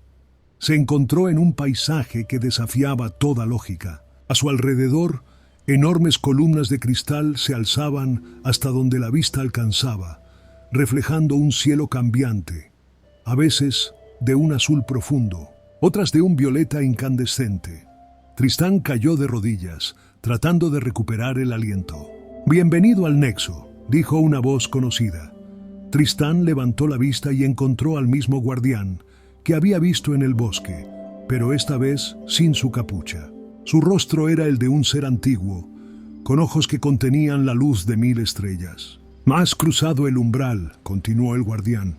Se encontró en un paisaje que desafiaba toda lógica. A su alrededor, enormes columnas de cristal se alzaban hasta donde la vista alcanzaba, reflejando un cielo cambiante, a veces de un azul profundo, otras de un violeta incandescente. Tristán cayó de rodillas, tratando de recuperar el aliento. «Bienvenido al Nexo», dijo una voz conocida. Tristán levantó la vista y encontró al mismo guardián que había visto en el bosque, pero esta vez sin su capucha. Su rostro era el de un ser antiguo, con ojos que contenían la luz de 1000 estrellas. «Has cruzado el umbral», continuó el guardián.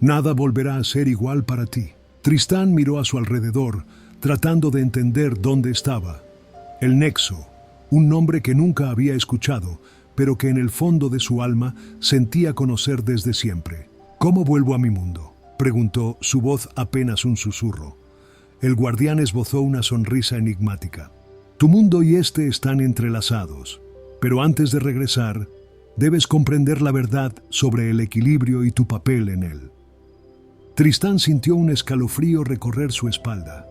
«Nada volverá a ser igual para ti». Tristán miró a su alrededor, tratando de entender dónde estaba. El Nexo, un nombre que nunca había escuchado, pero que en el fondo de su alma sentía conocer desde siempre. «¿Cómo vuelvo a mi mundo?», preguntó, su voz apenas un susurro. El guardián esbozó una sonrisa enigmática. «Tu mundo y este están entrelazados, pero antes de regresar, debes comprender la verdad sobre el equilibrio y tu papel en él». Tristán sintió un escalofrío recorrer su espalda.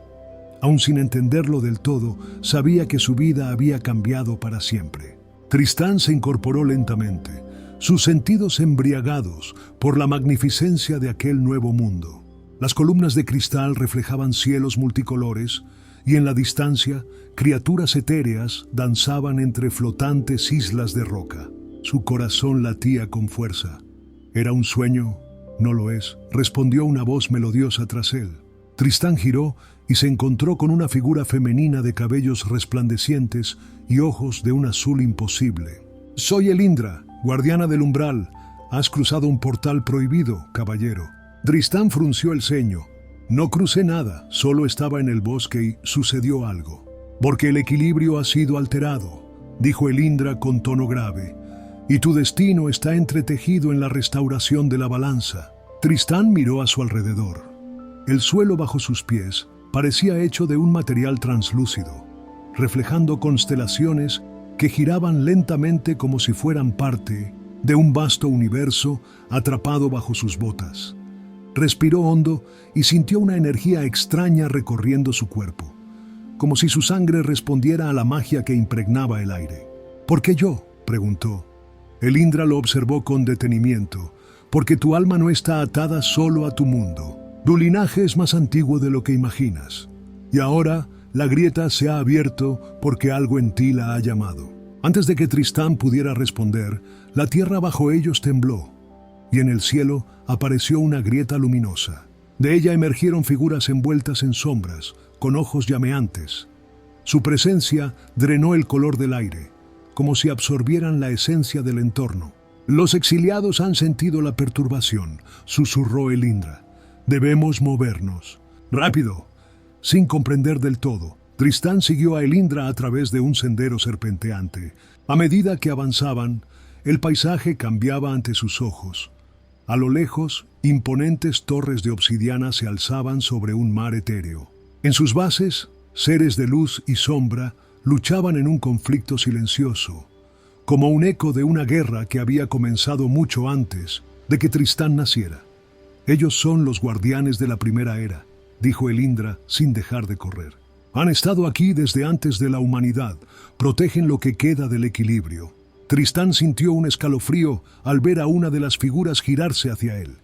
Aun sin entenderlo del todo, sabía que su vida había cambiado para siempre. Tristán se incorporó lentamente, sus sentidos embriagados por la magnificencia de aquel nuevo mundo. Las columnas de cristal reflejaban cielos multicolores y en la distancia, criaturas etéreas danzaban entre flotantes islas de roca. Su corazón latía con fuerza. «¿Era un sueño?». «No lo es», respondió una voz melodiosa tras él. Tristán giró y se encontró con una figura femenina de cabellos resplandecientes y ojos de un azul imposible. «Soy Elindra, guardiana del umbral. Has cruzado un portal prohibido, caballero». Tristán frunció el ceño. «No crucé nada, solo estaba en el bosque y sucedió algo». «Porque el equilibrio ha sido alterado», dijo Elindra con tono grave, «y tu destino está entretejido en la restauración de la balanza». Tristán miró a su alrededor. El suelo bajo sus pies parecía hecho de un material translúcido, reflejando constelaciones que giraban lentamente como si fueran parte de un vasto universo atrapado bajo sus botas. Respiró hondo y sintió una energía extraña recorriendo su cuerpo, como si su sangre respondiera a la magia que impregnaba el aire. ¿Por qué yo?, preguntó. El Indra lo observó con detenimiento. Porque tu alma no está atada solo a tu mundo. Tu linaje es más antiguo de lo que imaginas. Y ahora la grieta se ha abierto porque algo en ti la ha llamado. Antes de que Tristán pudiera responder, la tierra bajo ellos tembló, y en el cielo apareció una grieta luminosa. De ella emergieron figuras envueltas en sombras, con ojos llameantes. Su presencia drenó el color del aire, como si absorbieran la esencia del entorno. Los exiliados han sentido la perturbación, susurró el Indra. Debemos movernos. ¡Rápido! Sin comprender del todo, Tristán siguió a el Indra a través de un sendero serpenteante. A medida que avanzaban, el paisaje cambiaba ante sus ojos. A lo lejos, imponentes torres de obsidiana se alzaban sobre un mar etéreo. En sus bases, seres de luz y sombra luchaban en un conflicto silencioso, como un eco de una guerra que había comenzado mucho antes de que Tristán naciera. Ellos son los guardianes de la primera era, dijo el Indra sin dejar de correr. Han estado aquí desde antes de la humanidad, protegen lo que queda del equilibrio. Tristán sintió un escalofrío al ver a una de las figuras girarse hacia él.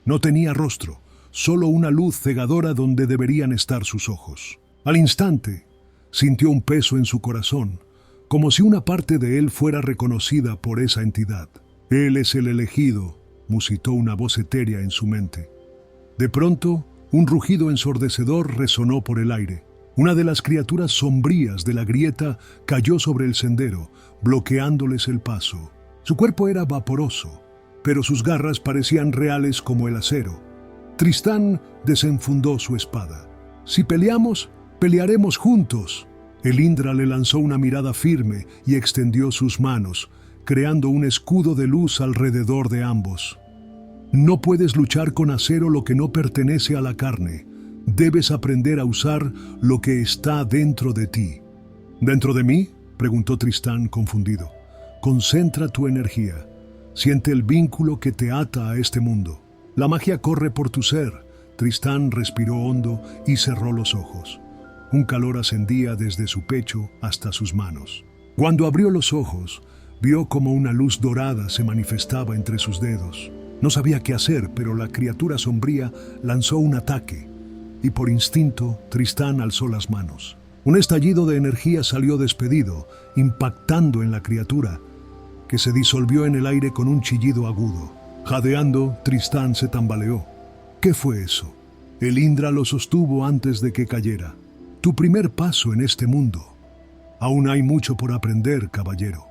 No tenía rostro, solo una luz cegadora donde deberían estar sus ojos. Al instante, sintió un peso en su corazón, como si una parte de él fuera reconocida por esa entidad. Él es el elegido, musitó una voz etérea en su mente. De pronto, un rugido ensordecedor resonó por el aire. Una de las criaturas sombrías de la grieta cayó sobre el sendero, bloqueándoles el paso. Su cuerpo era vaporoso, pero sus garras parecían reales como el acero. Tristán desenfundó su espada. Si peleamos, pelearemos juntos. El Indra le lanzó una mirada firme y extendió sus manos, creando un escudo de luz alrededor de ambos. No puedes luchar con acero lo que no pertenece a la carne. Debes aprender a usar lo que está dentro de ti. ¿Dentro de mí?, preguntó Tristán confundido. Concentra tu energía. Siente el vínculo que te ata a este mundo. La magia corre por tu ser. Tristán respiró hondo y cerró los ojos. Un calor ascendía desde su pecho hasta sus manos. Cuando abrió los ojos, vio como una luz dorada se manifestaba entre sus dedos. No sabía qué hacer, pero la criatura sombría lanzó un ataque, y por instinto Tristán alzó las manos. Un estallido de energía salió despedido, impactando en la criatura, que se disolvió en el aire con un chillido agudo. Jadeando, Tristán se tambaleó. ¿Qué fue eso? El Indra lo sostuvo antes de que cayera. Tu primer paso en este mundo. Aún hay mucho por aprender, caballero.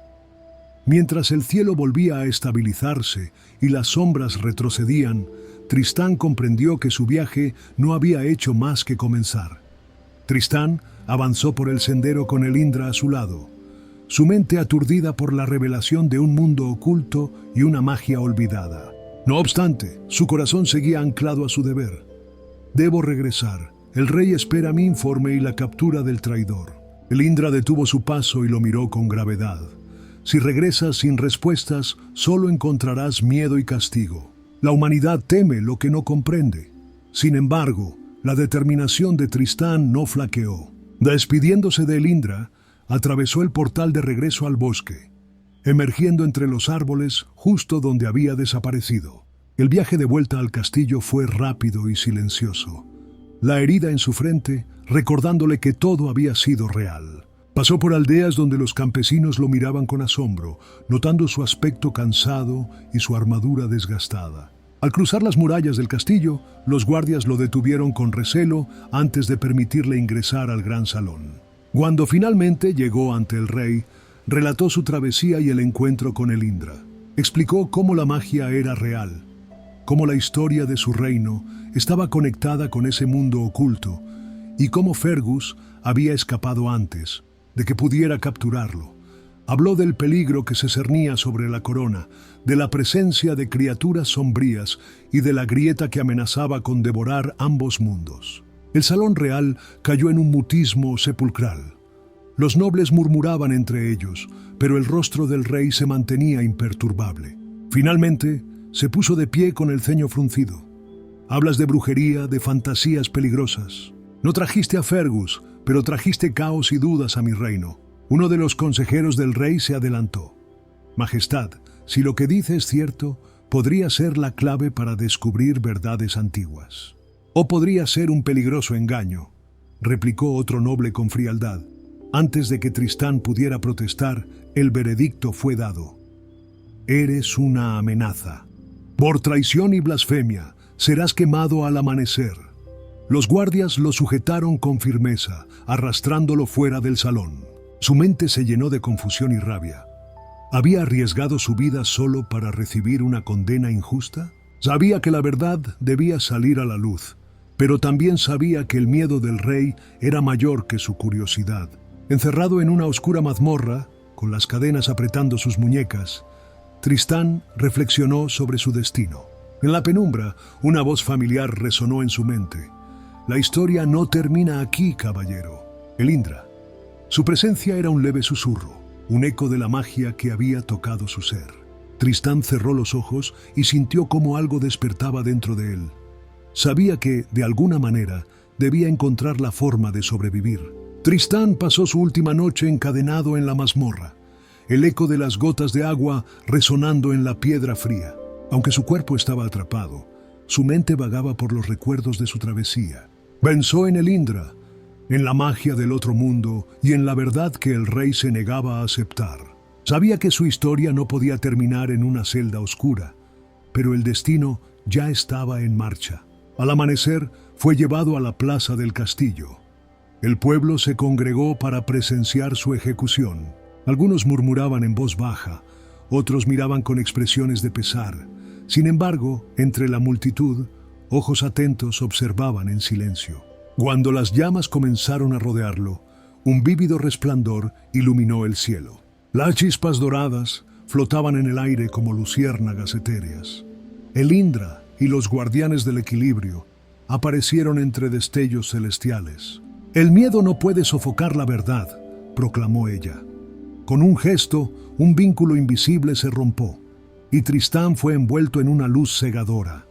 Mientras el cielo volvía a estabilizarse y las sombras retrocedían, Tristán comprendió que su viaje no había hecho más que comenzar. Tristán avanzó por el sendero con el Indra a su lado, su mente aturdida por la revelación de un mundo oculto y una magia olvidada. No obstante, su corazón seguía anclado a su deber. Debo regresar. El rey espera mi informe y la captura del traidor. El Indra detuvo su paso y lo miró con gravedad. Si regresas sin respuestas, solo encontrarás miedo y castigo. La humanidad teme lo que no comprende. Sin embargo, la determinación de Tristán no flaqueó. Despidiéndose de el Indra, atravesó el portal de regreso al bosque, emergiendo entre los árboles justo donde había desaparecido. El viaje de vuelta al castillo fue rápido y silencioso. La herida en su frente, recordándole que todo había sido real. Pasó por aldeas donde los campesinos lo miraban con asombro, notando su aspecto cansado y su armadura desgastada. Al cruzar las murallas del castillo, los guardias lo detuvieron con recelo antes de permitirle ingresar al gran salón. Cuando finalmente llegó ante el rey, relató su travesía y el encuentro con el Indra. Explicó cómo la magia era real, cómo la historia de su reino estaba conectada con ese mundo oculto y cómo Fergus había escapado antes de que pudiera capturarlo. Habló del peligro que se cernía sobre la corona, de la presencia de criaturas sombrías y de la grieta que amenazaba con devorar ambos mundos. El salón real cayó en un mutismo sepulcral. Los nobles murmuraban entre ellos, pero el rostro del rey se mantenía imperturbable. Finalmente, se puso de pie con el ceño fruncido. Hablas de brujería, de fantasías peligrosas. No trajiste a Fergus, pero trajiste caos y dudas a mi reino. Uno de los consejeros del rey se adelantó. Majestad, si lo que dice es cierto, podría ser la clave para descubrir verdades antiguas. O podría ser un peligroso engaño, replicó otro noble con frialdad. Antes de que Tristán pudiera protestar, el veredicto fue dado. Eres una amenaza. Por traición y blasfemia, serás quemado al amanecer. Los guardias lo sujetaron con firmeza, arrastrándolo fuera del salón. Su mente se llenó de confusión y rabia. ¿Había arriesgado su vida solo para recibir una condena injusta? Sabía que la verdad debía salir a la luz, pero también sabía que el miedo del rey era mayor que su curiosidad. Encerrado en una oscura mazmorra, con las cadenas apretando sus muñecas, Tristán reflexionó sobre su destino. En la penumbra, una voz familiar resonó en su mente. La historia no termina aquí, caballero. Elindra. Su presencia era un leve susurro, un eco de la magia que había tocado su ser. Tristán cerró los ojos y sintió como algo despertaba dentro de él. Sabía que, de alguna manera, debía encontrar la forma de sobrevivir. Tristán pasó su última noche encadenado en la mazmorra, el eco de las gotas de agua resonando en la piedra fría. Aunque su cuerpo estaba atrapado, su mente vagaba por los recuerdos de su travesía. Pensó en Elindra, en la magia del otro mundo y en la verdad que el rey se negaba a aceptar. Sabía que su historia no podía terminar en una celda oscura, pero el destino ya estaba en marcha. Al amanecer, fue llevado a la plaza del castillo. El pueblo se congregó para presenciar su ejecución. Algunos murmuraban en voz baja, otros miraban con expresiones de pesar. Sin embargo, entre la multitud, ojos atentos observaban en silencio. Cuando las llamas comenzaron a rodearlo, un vívido resplandor iluminó el cielo. Las chispas doradas flotaban en el aire como luciérnagas etéreas. Elindra y los guardianes del equilibrio aparecieron entre destellos celestiales. «El miedo no puede sofocar la verdad», proclamó ella. Con un gesto, un vínculo invisible se rompió, y Tristán fue envuelto en una luz cegadora.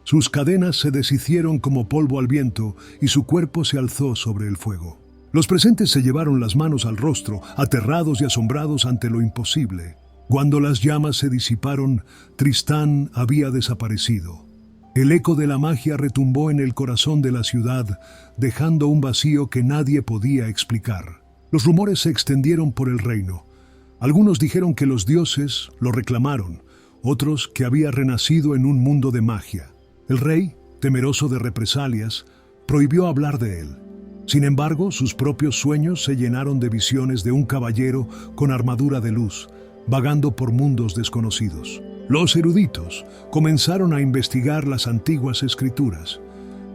Sus cadenas se deshicieron como polvo al viento y su cuerpo se alzó sobre el fuego. Los presentes se llevaron las manos al rostro, aterrados y asombrados ante lo imposible. Cuando las llamas se disiparon, Tristán había desaparecido. El eco de la magia retumbó en el corazón de la ciudad, dejando un vacío que nadie podía explicar. Los rumores se extendieron por el reino. Algunos dijeron que los dioses lo reclamaron, otros que había renacido en un mundo de magia. El rey, temeroso de represalias, prohibió hablar de él. Sin embargo, sus propios sueños se llenaron de visiones de un caballero con armadura de luz, vagando por mundos desconocidos. Los eruditos comenzaron a investigar las antiguas escrituras,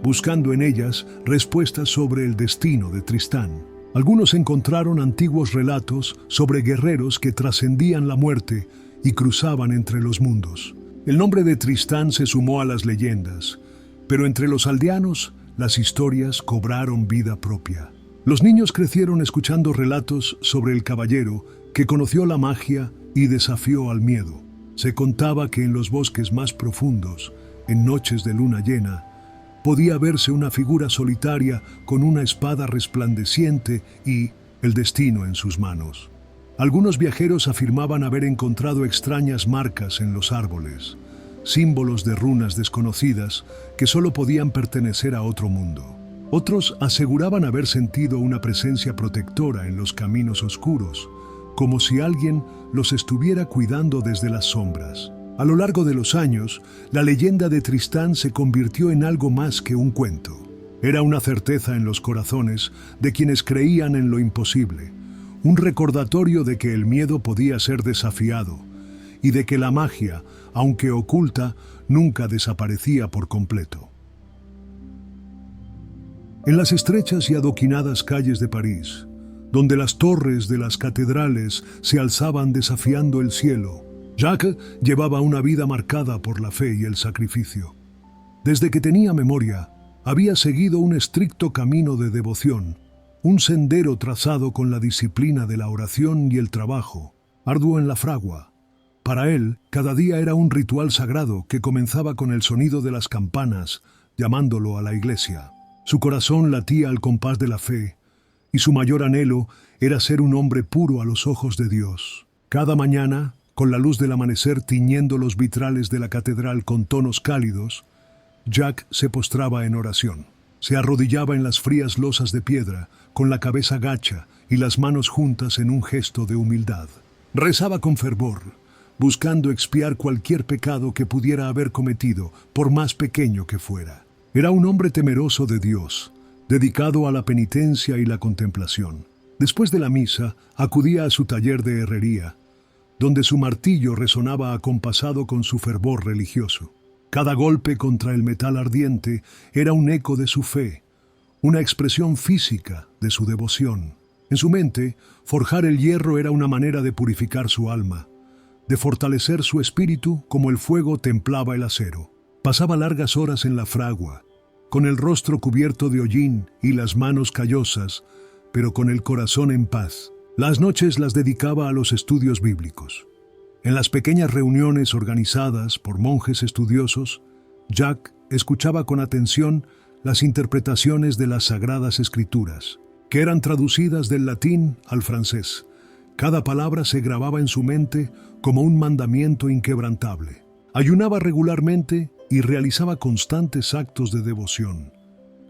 buscando en ellas respuestas sobre el destino de Tristán. Algunos encontraron antiguos relatos sobre guerreros que trascendían la muerte y cruzaban entre los mundos. El nombre de Tristán se sumó a las leyendas, pero entre los aldeanos las historias cobraron vida propia. Los niños crecieron escuchando relatos sobre el caballero que conoció la magia y desafió al miedo. Se contaba que en los bosques más profundos, en noches de luna llena, podía verse una figura solitaria con una espada resplandeciente y el destino en sus manos. Algunos viajeros afirmaban haber encontrado extrañas marcas en los árboles, símbolos de runas desconocidas que solo podían pertenecer a otro mundo. Otros aseguraban haber sentido una presencia protectora en los caminos oscuros, como si alguien los estuviera cuidando desde las sombras. A lo largo de los años, la leyenda de Tristán se convirtió en algo más que un cuento. Era una certeza en los corazones de quienes creían en lo imposible, un recordatorio de que el miedo podía ser desafiado y de que la magia, aunque oculta, nunca desaparecía por completo. En las estrechas y adoquinadas calles de París, donde las torres de las catedrales se alzaban desafiando el cielo, Jacques llevaba una vida marcada por la fe y el sacrificio. Desde que tenía memoria, había seguido un estricto camino de devoción, un sendero trazado con la disciplina de la oración y el trabajo, arduo en la fragua, Para él, cada día era un ritual sagrado que comenzaba con el sonido de las campanas, llamándolo a la iglesia. Su corazón latía al compás de la fe, y su mayor anhelo era ser un hombre puro a los ojos de Dios. Cada mañana, con la luz del amanecer tiñendo los vitrales de la catedral con tonos cálidos, Jack se postraba en oración. Se arrodillaba en las frías losas de piedra, con la cabeza gacha y las manos juntas en un gesto de humildad. Rezaba con fervor, buscando expiar cualquier pecado que pudiera haber cometido, por más pequeño que fuera. Era un hombre temeroso de Dios, dedicado a la penitencia y la contemplación. Después de la misa, acudía a su taller de herrería, donde su martillo resonaba acompasado con su fervor religioso. Cada golpe contra el metal ardiente era un eco de su fe, una expresión física de su devoción. En su mente, forjar el hierro era una manera de purificar su alma, de fortalecer su espíritu como el fuego templaba el acero. Pasaba largas horas en la fragua, con el rostro cubierto de hollín y las manos callosas, pero con el corazón en paz. Las noches las dedicaba a los estudios bíblicos. En las pequeñas reuniones organizadas por monjes estudiosos, Jack escuchaba con atención las interpretaciones de las Sagradas Escrituras, que eran traducidas del latín al francés. Cada palabra se grababa en su mente como un mandamiento inquebrantable. Ayunaba regularmente y realizaba constantes actos de devoción,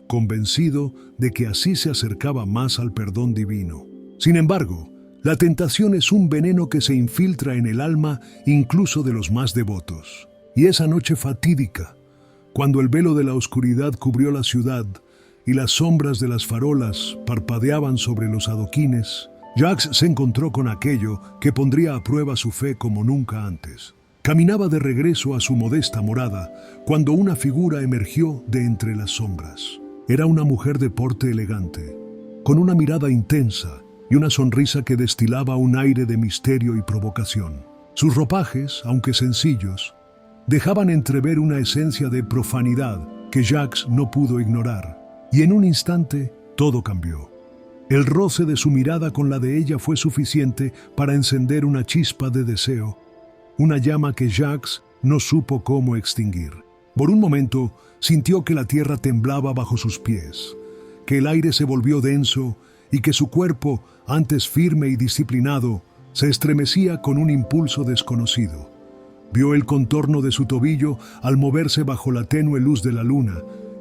convencido de que así se acercaba más al perdón divino. Sin embargo, la tentación es un veneno que se infiltra en el alma incluso de los más devotos. Y esa noche fatídica, cuando el velo de la oscuridad cubrió la ciudad y las sombras de las farolas parpadeaban sobre los adoquines, Jack se encontró con aquello que pondría a prueba su fe como nunca antes. Caminaba de regreso a su modesta morada cuando una figura emergió de entre las sombras. Era una mujer de porte elegante, con una mirada intensa y una sonrisa que destilaba un aire de misterio y provocación. Sus ropajes, aunque sencillos, dejaban entrever una esencia de profanidad que Jack no pudo ignorar, y en un instante todo cambió. El roce de su mirada con la de ella fue suficiente para encender una chispa de deseo, una llama que Jack no supo cómo extinguir. Por un momento sintió que la tierra temblaba bajo sus pies, que el aire se volvió denso y que su cuerpo, antes firme y disciplinado, se estremecía con un impulso desconocido. Vio el contorno de su tobillo al moverse bajo la tenue luz de la luna,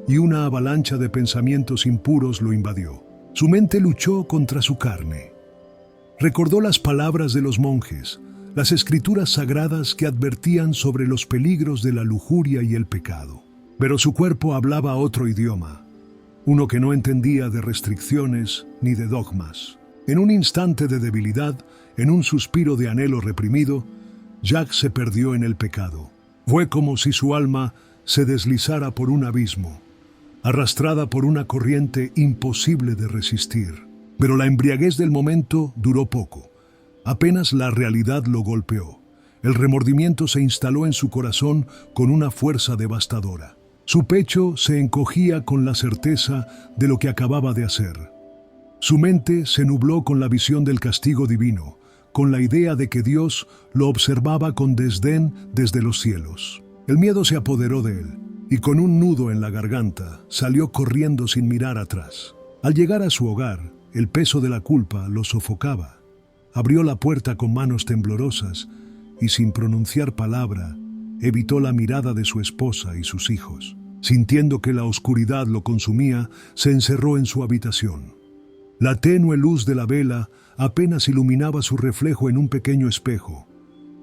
y una avalancha de pensamientos impuros lo invadió. Su mente luchó contra su carne. Recordó las palabras de los monjes, las escrituras sagradas que advertían sobre los peligros de la lujuria y el pecado. Pero su cuerpo hablaba otro idioma, uno que no entendía de restricciones ni de dogmas. En un instante de debilidad, en un suspiro de anhelo reprimido, Jack se perdió en el pecado. Fue como si su alma se deslizara por un abismo, arrastrada por una corriente imposible de resistir. Pero la embriaguez del momento duró poco. Apenas la realidad lo golpeó. El remordimiento se instaló en su corazón con una fuerza devastadora. Su pecho se encogía con la certeza de lo que acababa de hacer. Su mente se nubló con la visión del castigo divino, con la idea de que Dios lo observaba con desdén desde los cielos. El miedo se apoderó de él, y con un nudo en la garganta salió corriendo sin mirar atrás. Al llegar a su hogar, el peso de la culpa lo sofocaba. Abrió la puerta con manos temblorosas y, sin pronunciar palabra, evitó la mirada de su esposa y sus hijos. Sintiendo que la oscuridad lo consumía, se encerró en su habitación. La tenue luz de la vela apenas iluminaba su reflejo en un pequeño espejo,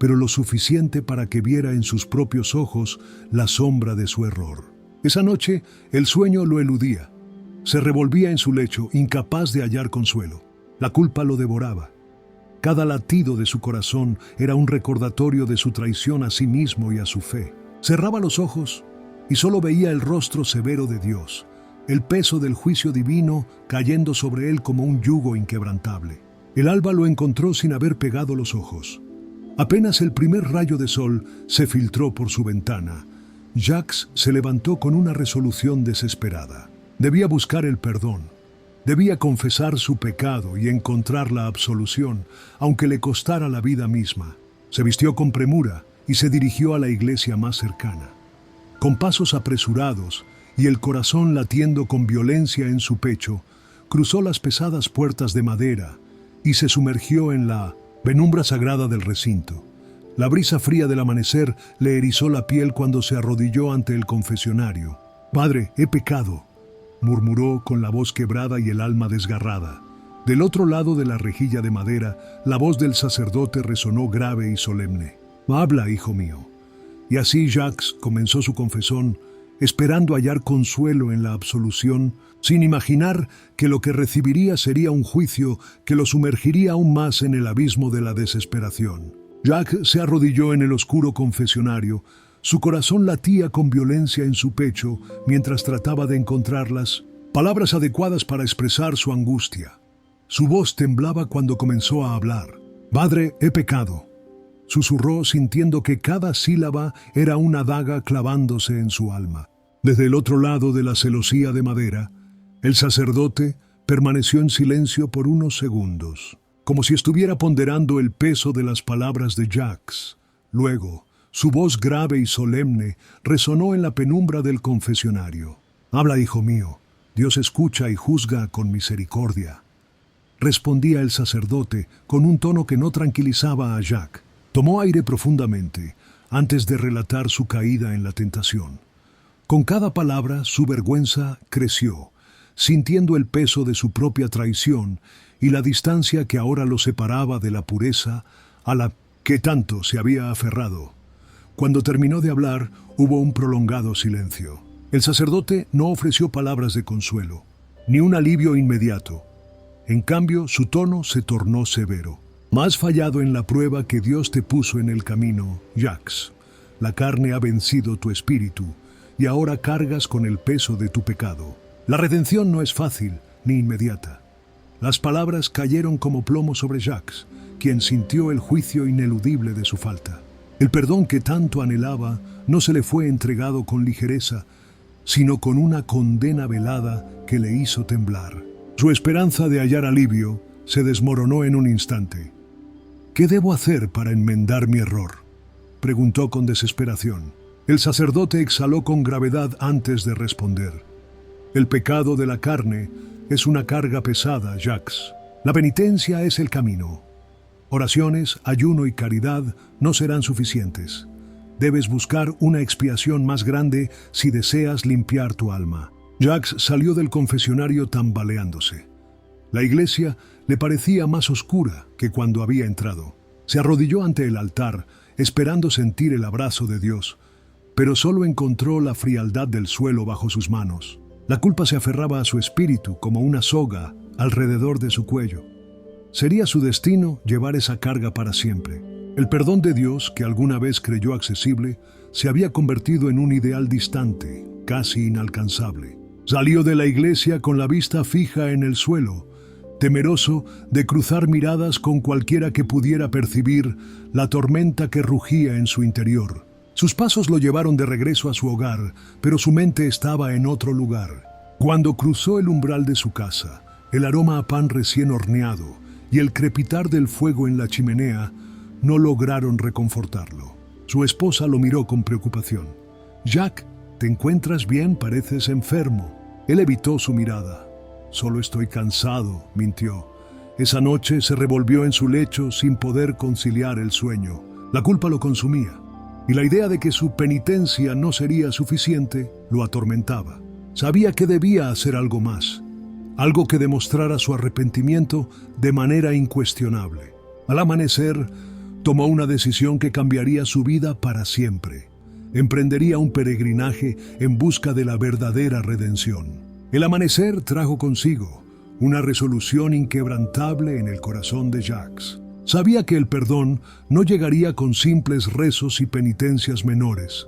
pero lo suficiente para que viera en sus propios ojos la sombra de su error. Esa noche, el sueño lo eludía. Se revolvía en su lecho, incapaz de hallar consuelo. La culpa lo devoraba. Cada latido de su corazón era un recordatorio de su traición a sí mismo y a su fe. Cerraba los ojos y solo veía el rostro severo de Dios, el peso del juicio divino cayendo sobre él como un yugo inquebrantable. El alba lo encontró sin haber pegado los ojos. Apenas el primer rayo de sol se filtró por su ventana. Jack se levantó con una resolución desesperada. Debía buscar el perdón. Debía confesar su pecado y encontrar la absolución, aunque le costara la vida misma. Se vistió con premura y se dirigió a la iglesia más cercana. Con pasos apresurados y el corazón latiendo con violencia en su pecho, cruzó las pesadas puertas de madera y se sumergió en la penumbra sagrada del recinto. La brisa fría del amanecer le erizó la piel cuando se arrodilló ante el confesionario. «Padre, he pecado», murmuró con la voz quebrada y el alma desgarrada. Del otro lado de la rejilla de madera, la voz del sacerdote resonó grave y solemne. «Habla, hijo mío». Y así Jacques comenzó su confesión, esperando hallar consuelo en la absolución, sin imaginar que lo que recibiría sería un juicio que lo sumergiría aún más en el abismo de la desesperación. Jacques se arrodilló en el oscuro confesionario. Su corazón latía con violencia en su pecho mientras trataba de encontrar las palabras adecuadas para expresar su angustia. Su voz temblaba cuando comenzó a hablar. «Padre, he pecado», susurró sintiendo que cada sílaba era una daga clavándose en su alma. Desde el otro lado de la celosía de madera, el sacerdote permaneció en silencio por unos segundos, como si estuviera ponderando el peso de las palabras de Jacques. Luego, su voz grave y solemne resonó en la penumbra del confesionario. «Habla, hijo mío, Dios escucha y juzga con misericordia», respondía el sacerdote con un tono que no tranquilizaba a Jacques. Tomó aire profundamente antes de relatar su caída en la tentación. Con cada palabra su vergüenza creció, sintiendo el peso de su propia traición y la distancia que ahora lo separaba de la pureza a la que tanto se había aferrado. Cuando terminó de hablar, hubo un prolongado silencio. El sacerdote no ofreció palabras de consuelo, ni un alivio inmediato. En cambio, su tono se tornó severo. «Has fallado en la prueba que Dios te puso en el camino, Jacques. La carne ha vencido tu espíritu y ahora cargas con el peso de tu pecado. La redención no es fácil ni inmediata». Las palabras cayeron como plomo sobre Jacques, quien sintió el juicio ineludible de su falta. El perdón que tanto anhelaba no se le fue entregado con ligereza, sino con una condena velada que le hizo temblar. Su esperanza de hallar alivio se desmoronó en un instante. «¿Qué debo hacer para enmendar mi error?», preguntó con desesperación. El sacerdote exhaló con gravedad antes de responder. «El pecado de la carne es una carga pesada, Jacques. La penitencia es el camino. Oraciones, ayuno y caridad no serán suficientes. Debes buscar una expiación más grande si deseas limpiar tu alma». Jacques salió del confesionario tambaleándose. La iglesia le parecía más oscura que cuando había entrado. Se arrodilló ante el altar, esperando sentir el abrazo de Dios, pero solo encontró la frialdad del suelo bajo sus manos. La culpa se aferraba a su espíritu como una soga alrededor de su cuello. Sería su destino llevar esa carga para siempre. El perdón de Dios, que alguna vez creyó accesible, se había convertido en un ideal distante, casi inalcanzable. Salió de la iglesia con la vista fija en el suelo, temeroso de cruzar miradas con cualquiera que pudiera percibir la tormenta que rugía en su interior. Sus pasos lo llevaron de regreso a su hogar, pero su mente estaba en otro lugar. Cuando cruzó el umbral de su casa, el aroma a pan recién horneado y el crepitar del fuego en la chimenea no lograron reconfortarlo. Su esposa lo miró con preocupación. «Jacques, ¿te encuentras bien? Pareces enfermo». Él evitó su mirada. «Solo estoy cansado», mintió. Esa noche se revolvió en su lecho sin poder conciliar el sueño. La culpa lo consumía, y la idea de que su penitencia no sería suficiente lo atormentaba. Sabía que debía hacer algo más, algo que demostrara su arrepentimiento de manera incuestionable. Al amanecer, tomó una decisión que cambiaría su vida para siempre. Emprendería un peregrinaje en busca de la verdadera redención. El amanecer trajo consigo una resolución inquebrantable en el corazón de Jacques. Sabía que el perdón no llegaría con simples rezos y penitencias menores.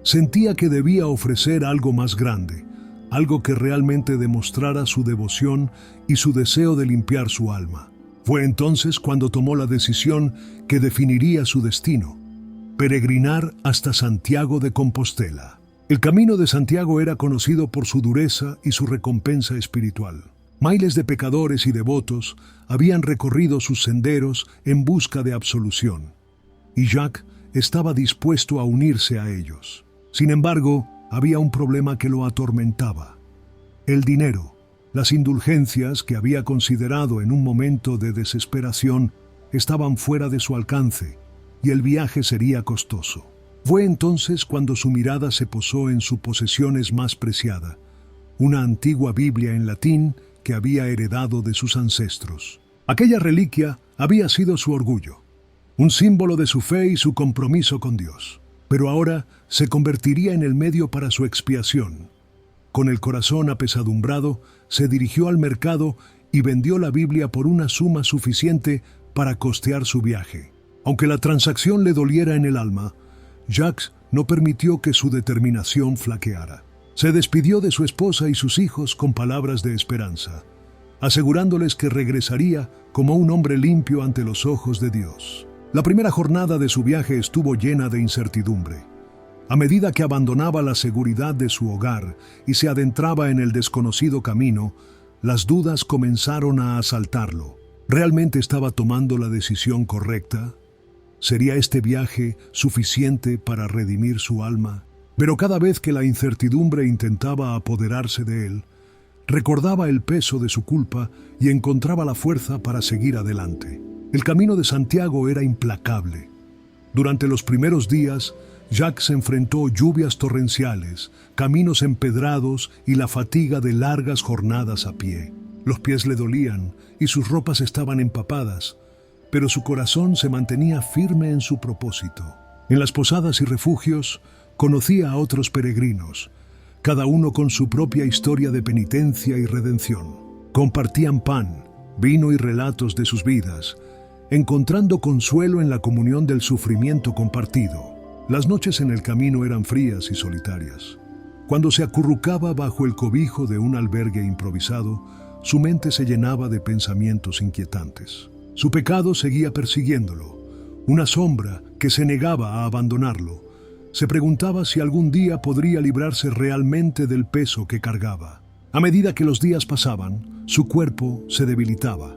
Sentía que debía ofrecer algo más grande, algo que realmente demostrara su devoción y su deseo de limpiar su alma. Fue entonces cuando tomó la decisión que definiría su destino: peregrinar hasta Santiago de Compostela. El camino de Santiago era conocido por su dureza y su recompensa espiritual. Miles de pecadores y devotos habían recorrido sus senderos en busca de absolución. y Jacques estaba dispuesto a unirse a ellos. Sin embargo, había un problema que lo atormentaba: el dinero. Las indulgencias que había considerado en un momento de desesperación estaban fuera de su alcance, y el viaje sería costoso. Fue entonces cuando su mirada se posó en su posesión más preciada, una antigua Biblia en latín que había heredado de sus ancestros. Aquella reliquia había sido su orgullo, un símbolo de su fe y su compromiso con Dios, pero ahora se convertiría en el medio para su expiación. Con el corazón apesadumbrado, se dirigió al mercado y vendió la Biblia por una suma suficiente para costear su viaje. Aunque la transacción le doliera en el alma, Jacques no permitió que su determinación flaqueara. Se despidió de su esposa y sus hijos con palabras de esperanza, asegurándoles que regresaría como un hombre limpio ante los ojos de Dios. La primera jornada de su viaje estuvo llena de incertidumbre. A medida que abandonaba la seguridad de su hogar y se adentraba en el desconocido camino, las dudas comenzaron a asaltarlo. ¿Realmente estaba tomando la decisión correcta? ¿Sería este viaje suficiente para redimir su alma? Pero cada vez que la incertidumbre intentaba apoderarse de él, recordaba el peso de su culpa y encontraba la fuerza para seguir adelante. El camino de Santiago era implacable. Durante los primeros días, Jacques enfrentó lluvias torrenciales, caminos empedrados y la fatiga de largas jornadas a pie. Los pies le dolían y sus ropas estaban empapadas, pero su corazón se mantenía firme en su propósito. En las posadas y refugios conocía a otros peregrinos, cada uno con su propia historia de penitencia y redención. Compartían pan, vino y relatos de sus vidas, encontrando consuelo en la comunión del sufrimiento compartido. Las noches en el camino eran frías y solitarias. Cuando se acurrucaba bajo el cobijo de un albergue improvisado, su mente se llenaba de pensamientos inquietantes. Su pecado seguía persiguiéndolo, una sombra que se negaba a abandonarlo. Se preguntaba si algún día podría librarse realmente del peso que cargaba. A medida que los días pasaban, su cuerpo se debilitaba,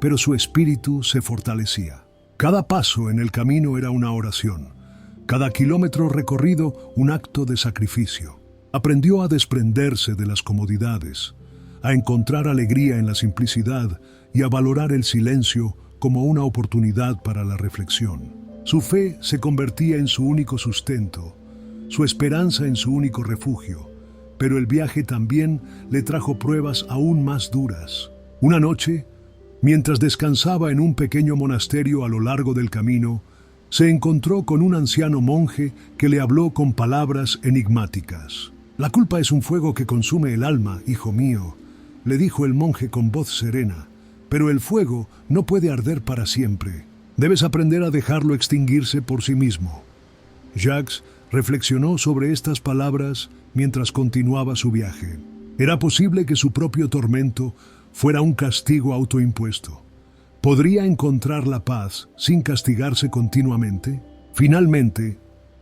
pero su espíritu se fortalecía. Cada paso en el camino era una oración, cada kilómetro recorrido un acto de sacrificio. Aprendió a desprenderse de las comodidades, a encontrar alegría en la simplicidad y a valorar el silencio como una oportunidad para la reflexión. Su fe se convertía en su único sustento, su esperanza en su único refugio, pero el viaje también le trajo pruebas aún más duras. Una noche, mientras descansaba en un pequeño monasterio a lo largo del camino, se encontró con un anciano monje que le habló con palabras enigmáticas. «La culpa es un fuego que consume el alma, hijo mío», le dijo el monje con voz serena, «pero el fuego no puede arder para siempre. Debes aprender a dejarlo extinguirse por sí mismo». Jacques reflexionó sobre estas palabras mientras continuaba su viaje. ¿Era posible que su propio tormento fuera un castigo autoimpuesto? ¿Podría encontrar la paz sin castigarse continuamente? Finalmente,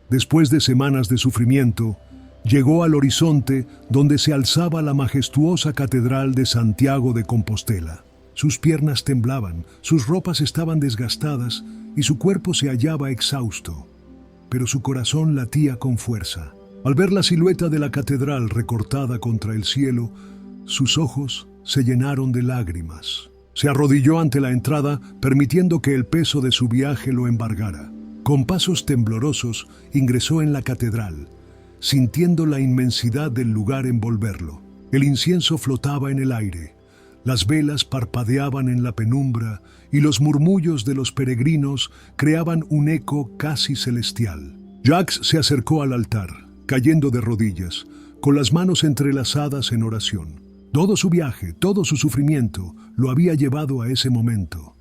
después de semanas de sufrimiento, llegó al horizonte donde se alzaba la majestuosa Catedral de Santiago de Compostela. Sus piernas temblaban, sus ropas estaban desgastadas y su cuerpo se hallaba exhausto, pero su corazón latía con fuerza. Al ver la silueta de la catedral recortada contra el cielo, sus ojos se llenaron de lágrimas. Se arrodilló ante la entrada, permitiendo que el peso de su viaje lo embargara. Con pasos temblorosos ingresó en la catedral, sintiendo la inmensidad del lugar envolverlo. El incienso flotaba en el aire, las velas parpadeaban en la penumbra y los murmullos de los peregrinos creaban un eco casi celestial. Jacques se acercó al altar, cayendo de rodillas, con las manos entrelazadas en oración. Todo su viaje, todo su sufrimiento, lo había llevado a ese momento.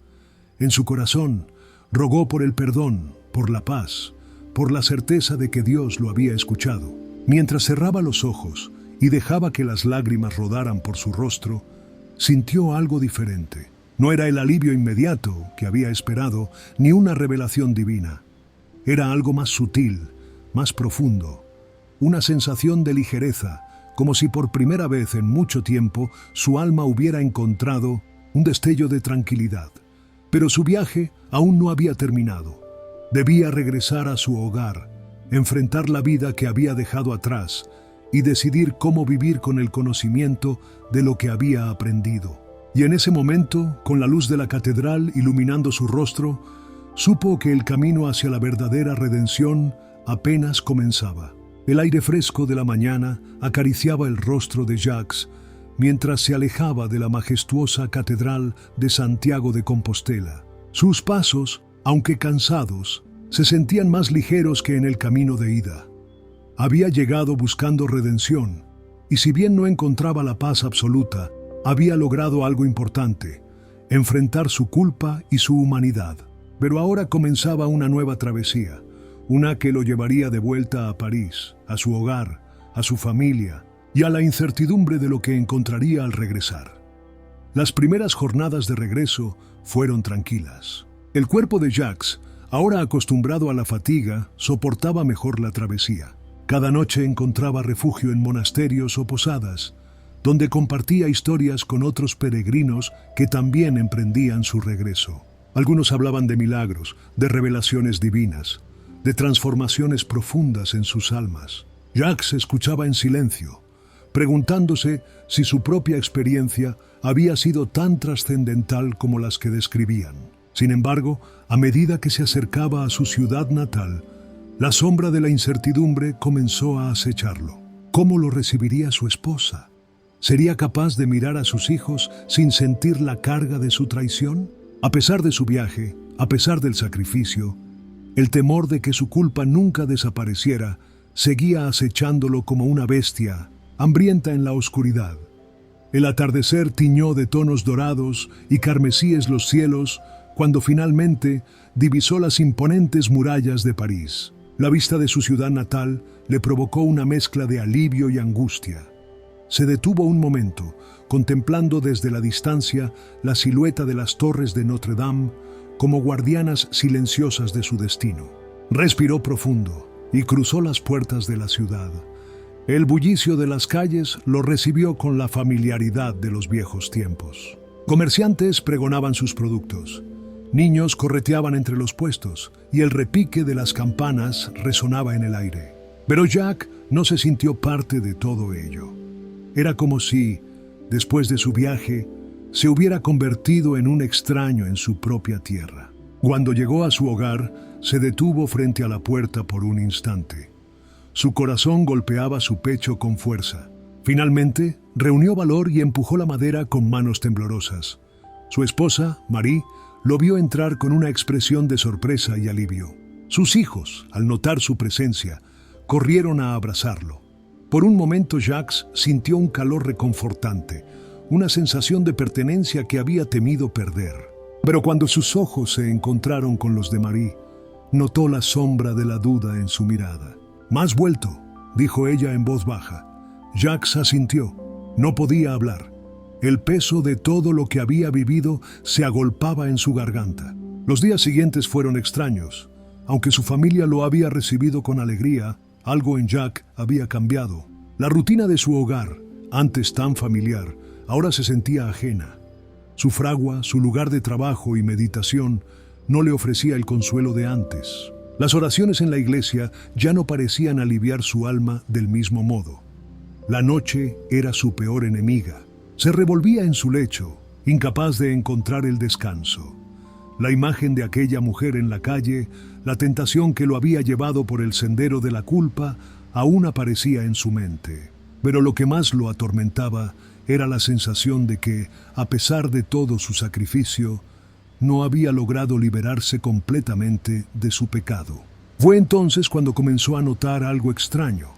En su corazón, rogó por el perdón, por la paz, por la certeza de que Dios lo había escuchado. Mientras cerraba los ojos y dejaba que las lágrimas rodaran por su rostro, sintió algo diferente. No era el alivio inmediato que había esperado, ni una revelación divina. Era algo más sutil, más profundo, una sensación de ligereza, como si por primera vez en mucho tiempo su alma hubiera encontrado un destello de tranquilidad. Pero su viaje aún no había terminado. Debía regresar a su hogar, enfrentar la vida que había dejado atrás y decidir cómo vivir con el conocimiento de lo que había aprendido. Y en ese momento, con la luz de la catedral iluminando su rostro, supo que el camino hacia la verdadera redención apenas comenzaba. El aire fresco de la mañana acariciaba el rostro de Jacques mientras se alejaba de la majestuosa catedral de Santiago de Compostela. Sus pasos, aunque cansados, se sentían más ligeros que en el camino de ida. Había llegado buscando redención, y si bien no encontraba la paz absoluta, había logrado algo importante: enfrentar su culpa y su humanidad. Pero ahora comenzaba una nueva travesía, una que lo llevaría de vuelta a París, a su hogar, a su familia y a la incertidumbre de lo que encontraría al regresar. Las primeras jornadas de regreso fueron tranquilas. El cuerpo de Jacques, ahora acostumbrado a la fatiga, soportaba mejor la travesía. Cada noche encontraba refugio en monasterios o posadas, donde compartía historias con otros peregrinos que también emprendían su regreso. Algunos hablaban de milagros, de revelaciones divinas, de transformaciones profundas en sus almas. Jacques escuchaba en silencio, preguntándose si su propia experiencia había sido tan trascendental como las que describían. Sin embargo, a medida que se acercaba a su ciudad natal, la sombra de la incertidumbre comenzó a acecharlo. ¿Cómo lo recibiría su esposa? ¿Sería capaz de mirar a sus hijos sin sentir la carga de su traición? A pesar de su viaje, a pesar del sacrificio, el temor de que su culpa nunca desapareciera seguía acechándolo como una bestia, hambrienta en la oscuridad. El atardecer tiñó de tonos dorados y carmesíes los cielos cuando finalmente divisó las imponentes murallas de París. La vista de su ciudad natal le provocó una mezcla de alivio y angustia. Se detuvo un momento, contemplando desde la distancia la silueta de las torres de Notre Dame como guardianas silenciosas de su destino. Respiró profundo y cruzó las puertas de la ciudad. El bullicio de las calles lo recibió con la familiaridad de los viejos tiempos. Comerciantes pregonaban sus productos. Niños correteaban entre los puestos y el repique de las campanas resonaba en el aire. Pero Jacques no se sintió parte de todo ello. Era como si, después de su viaje, se hubiera convertido en un extraño en su propia tierra. Cuando llegó a su hogar, se detuvo frente a la puerta por un instante. Su corazón golpeaba su pecho con fuerza. Finalmente, reunió valor y empujó la madera con manos temblorosas. Su esposa, Marie, lo vio entrar con una expresión de sorpresa y alivio. Sus hijos, al notar su presencia, corrieron a abrazarlo. Por un momento Jacques sintió un calor reconfortante, una sensación de pertenencia que había temido perder. Pero cuando sus ojos se encontraron con los de Marie, notó la sombra de la duda en su mirada. «¿Más vuelto?», dijo ella en voz baja. Jacques asintió. No podía hablar. El peso de todo lo que había vivido se agolpaba en su garganta. Los días siguientes fueron extraños. Aunque su familia lo había recibido con alegría, algo en Jacques había cambiado. La rutina de su hogar, antes tan familiar, ahora se sentía ajena. Su fragua, su lugar de trabajo y meditación no le ofrecía el consuelo de antes. Las oraciones en la iglesia ya no parecían aliviar su alma del mismo modo. La noche era su peor enemiga. Se revolvía en su lecho, incapaz de encontrar el descanso. La imagen de aquella mujer en la calle, la tentación que lo había llevado por el sendero de la culpa, aún aparecía en su mente. Pero lo que más lo atormentaba era la sensación de que, a pesar de todo su sacrificio, no había logrado liberarse completamente de su pecado. Fue entonces cuando comenzó a notar algo extraño.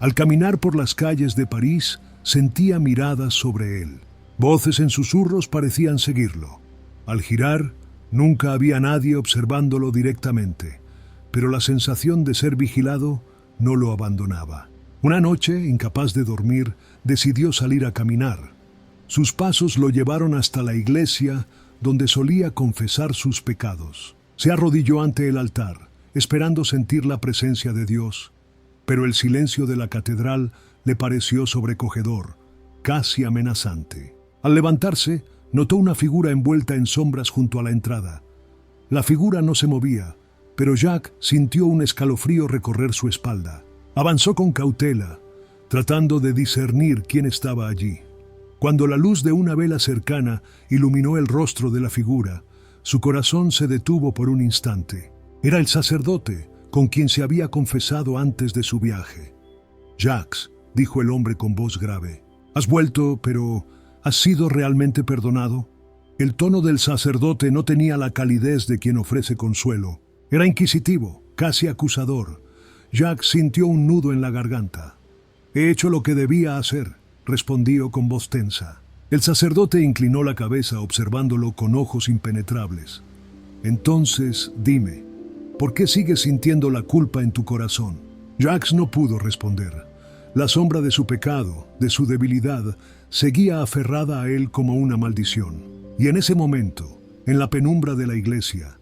Al caminar por las calles de París, sentía miradas sobre él. Voces en susurros parecían seguirlo. Al girar, nunca había nadie observándolo directamente, pero la sensación de ser vigilado no lo abandonaba. Una noche, incapaz de dormir, decidió salir a caminar. Sus pasos lo llevaron hasta la iglesia, donde solía confesar sus pecados. Se arrodilló ante el altar, esperando sentir la presencia de Dios, pero el silencio de la catedral le pareció sobrecogedor, casi amenazante. Al levantarse, notó una figura envuelta en sombras junto a la entrada. La figura no se movía, pero Jack sintió un escalofrío recorrer su espalda. Avanzó con cautela, tratando de discernir quién estaba allí. Cuando la luz de una vela cercana iluminó el rostro de la figura, su corazón se detuvo por un instante. Era el sacerdote con quien se había confesado antes de su viaje. «Jacques», dijo el hombre con voz grave, «has vuelto, pero ¿has sido realmente perdonado?» El tono del sacerdote no tenía la calidez de quien ofrece consuelo. Era inquisitivo, casi acusador. Jacques sintió un nudo en la garganta. «He hecho lo que debía hacer», respondió con voz tensa. El sacerdote inclinó la cabeza observándolo con ojos impenetrables. «Entonces, dime, ¿por qué sigues sintiendo la culpa en tu corazón?» Jacques no pudo responder. La sombra de su pecado, de su debilidad, seguía aferrada a él como una maldición. Y en ese momento, en la penumbra de la iglesia,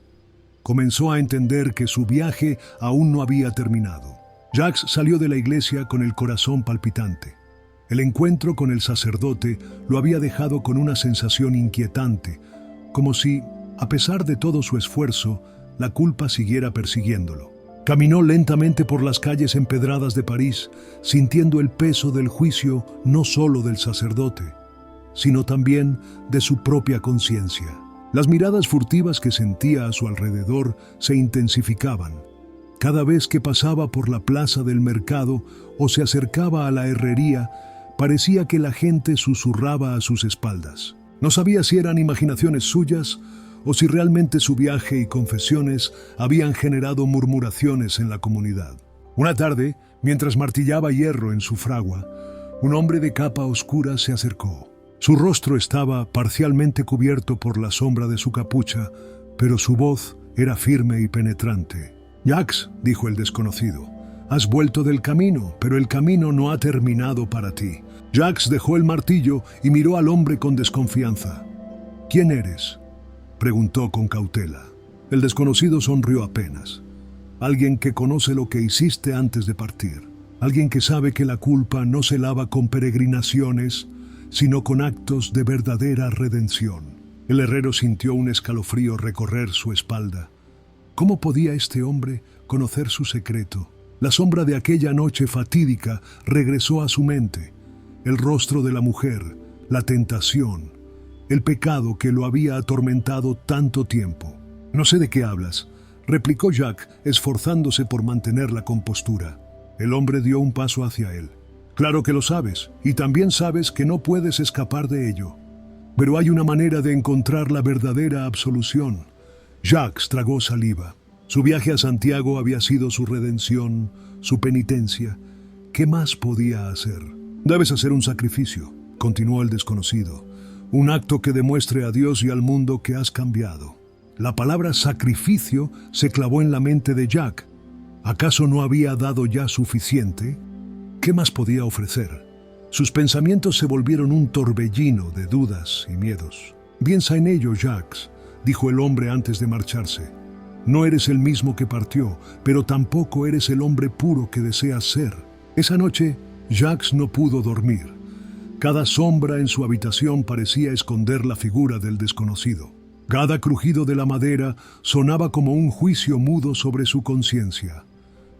comenzó a entender que su viaje aún no había terminado. Jacques salió de la iglesia con el corazón palpitante. El encuentro con el sacerdote lo había dejado con una sensación inquietante, como si, a pesar de todo su esfuerzo, la culpa siguiera persiguiéndolo. Caminó lentamente por las calles empedradas de París, sintiendo el peso del juicio no solo del sacerdote, sino también de su propia conciencia. Las miradas furtivas que sentía a su alrededor se intensificaban. Cada vez que pasaba por la plaza del mercado o se acercaba a la herrería, parecía que la gente susurraba a sus espaldas. No sabía si eran imaginaciones suyas o si realmente su viaje y confesiones habían generado murmuraciones en la comunidad. Una tarde, mientras martillaba hierro en su fragua, un hombre de capa oscura se acercó. Su rostro estaba parcialmente cubierto por la sombra de su capucha, pero su voz era firme y penetrante. «Jacques», dijo el desconocido, «has vuelto del camino, pero el camino no ha terminado para ti». Jacques dejó el martillo y miró al hombre con desconfianza. «¿Quién eres?», preguntó con cautela. El desconocido sonrió apenas. «Alguien que conoce lo que hiciste antes de partir. Alguien que sabe que la culpa no se lava con peregrinaciones, sino con actos de verdadera redención». El herrero sintió un escalofrío recorrer su espalda. ¿Cómo podía este hombre conocer su secreto? La sombra de aquella noche fatídica regresó a su mente. El rostro de la mujer, la tentación, el pecado que lo había atormentado tanto tiempo. «No sé de qué hablas», replicó Jacques, esforzándose por mantener la compostura. El hombre dio un paso hacia él. «Claro que lo sabes, y también sabes que no puedes escapar de ello. Pero hay una manera de encontrar la verdadera absolución». Jacques tragó saliva. Su viaje a Santiago había sido su redención, su penitencia. ¿Qué más podía hacer? «Debes hacer un sacrificio», continuó el desconocido. «Un acto que demuestre a Dios y al mundo que has cambiado». La palabra sacrificio se clavó en la mente de Jacques. ¿Acaso no había dado ya suficiente? ¿Qué más podía ofrecer? Sus pensamientos se volvieron un torbellino de dudas y miedos. «Piensa en ello, Jacques», dijo el hombre antes de marcharse. «No eres el mismo que partió, pero tampoco eres el hombre puro que deseas ser». Esa noche, Jacques no pudo dormir. Cada sombra en su habitación parecía esconder la figura del desconocido. Cada crujido de la madera sonaba como un juicio mudo sobre su conciencia.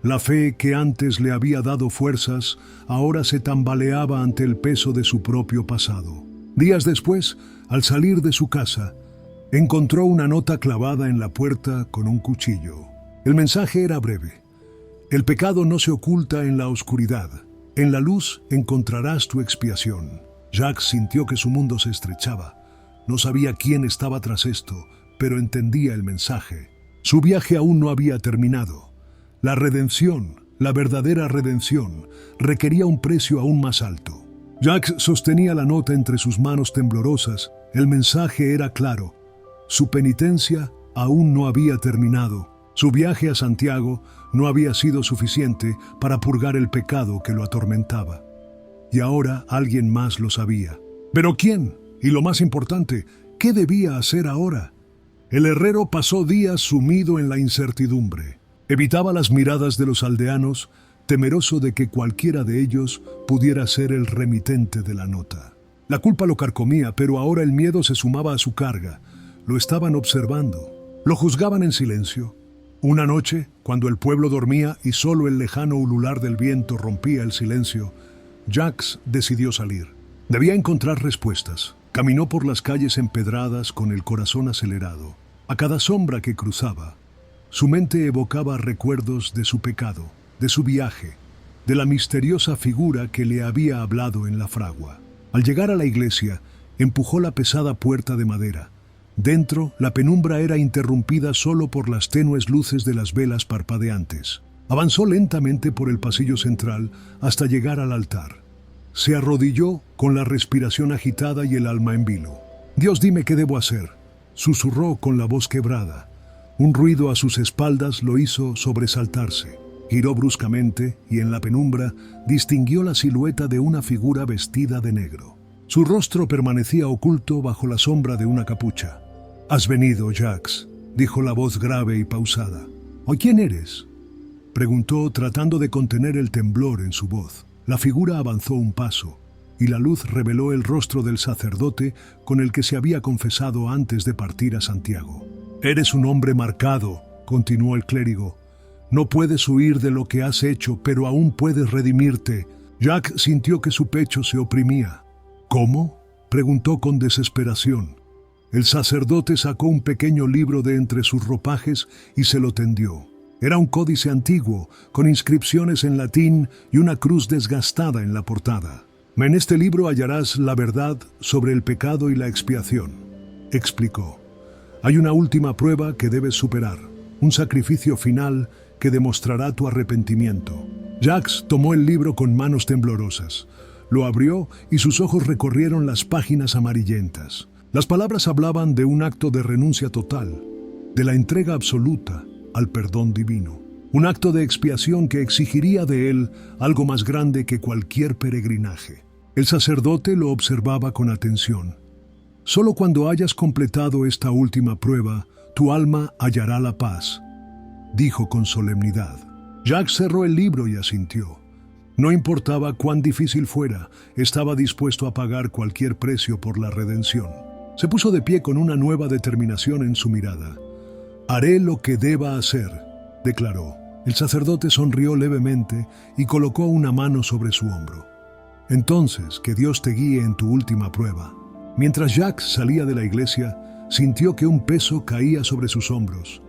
La fe que antes le había dado fuerzas, ahora se tambaleaba ante el peso de su propio pasado. Días después, al salir de su casa, encontró una nota clavada en la puerta con un cuchillo. El mensaje era breve. «El pecado no se oculta en la oscuridad. En la luz encontrarás tu expiación». Jacques sintió que su mundo se estrechaba. No sabía quién estaba tras esto, pero entendía el mensaje. Su viaje aún no había terminado. La redención, la verdadera redención, requería un precio aún más alto. Jacques sostenía la nota entre sus manos temblorosas. El mensaje era claro. Su penitencia aún no había terminado. Su viaje a Santiago no había sido suficiente para purgar el pecado que lo atormentaba. Y ahora alguien más lo sabía. ¿Pero quién? Y lo más importante, ¿qué debía hacer ahora? El herrero pasó días sumido en la incertidumbre. Evitaba las miradas de los aldeanos, temeroso de que cualquiera de ellos pudiera ser el remitente de la nota. La culpa lo carcomía, pero ahora el miedo se sumaba a su carga. Lo estaban observando. Lo juzgaban en silencio. Una noche, cuando el pueblo dormía y solo el lejano ulular del viento rompía el silencio, Jacques decidió salir. Debía encontrar respuestas. Caminó por las calles empedradas con el corazón acelerado. A cada sombra que cruzaba, su mente evocaba recuerdos de su pecado, de su viaje, de la misteriosa figura que le había hablado en la fragua. Al llegar a la iglesia, empujó la pesada puerta de madera. Dentro, la penumbra era interrumpida solo por las tenues luces de las velas parpadeantes. Avanzó lentamente por el pasillo central hasta llegar al altar. Se arrodilló con la respiración agitada y el alma en vilo. «Dios, dime qué debo hacer», susurró con la voz quebrada. Un ruido a sus espaldas lo hizo sobresaltarse. Giró bruscamente y en la penumbra distinguió la silueta de una figura vestida de negro. Su rostro permanecía oculto bajo la sombra de una capucha. «Has venido, Jacques», dijo la voz grave y pausada. «¿O quién eres?», preguntó tratando de contener el temblor en su voz. La figura avanzó un paso y la luz reveló el rostro del sacerdote con el que se había confesado antes de partir a Santiago. «Eres un hombre marcado», continuó el clérigo. «No puedes huir de lo que has hecho, pero aún puedes redimirte». Jacques sintió que su pecho se oprimía. «¿Cómo?», preguntó con desesperación. El sacerdote sacó un pequeño libro de entre sus ropajes y se lo tendió. Era un códice antiguo, con inscripciones en latín y una cruz desgastada en la portada. «En este libro hallarás la verdad sobre el pecado y la expiación», explicó. «Hay una última prueba que debes superar, un sacrificio final que demostrará tu arrepentimiento». Jacques tomó el libro con manos temblorosas. Lo abrió y sus ojos recorrieron las páginas amarillentas. Las palabras hablaban de un acto de renuncia total, de la entrega absoluta al perdón divino. Un acto de expiación que exigiría de él algo más grande que cualquier peregrinaje. El sacerdote lo observaba con atención. «Solo cuando hayas completado esta última prueba, tu alma hallará la paz», dijo con solemnidad. Jacques cerró el libro y asintió. No importaba cuán difícil fuera, estaba dispuesto a pagar cualquier precio por la redención. Se puso de pie con una nueva determinación en su mirada. «Haré lo que deba hacer», declaró. El sacerdote sonrió levemente y colocó una mano sobre su hombro. «Entonces, que Dios te guíe en tu última prueba». Mientras Jacques salía de la iglesia, sintió que un peso caía sobre sus hombros,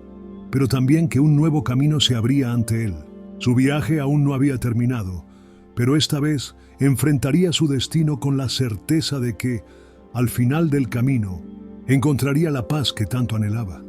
pero también que un nuevo camino se abría ante él. Su viaje aún no había terminado, pero esta vez enfrentaría su destino con la certeza de que, al final del camino, encontraría la paz que tanto anhelaba.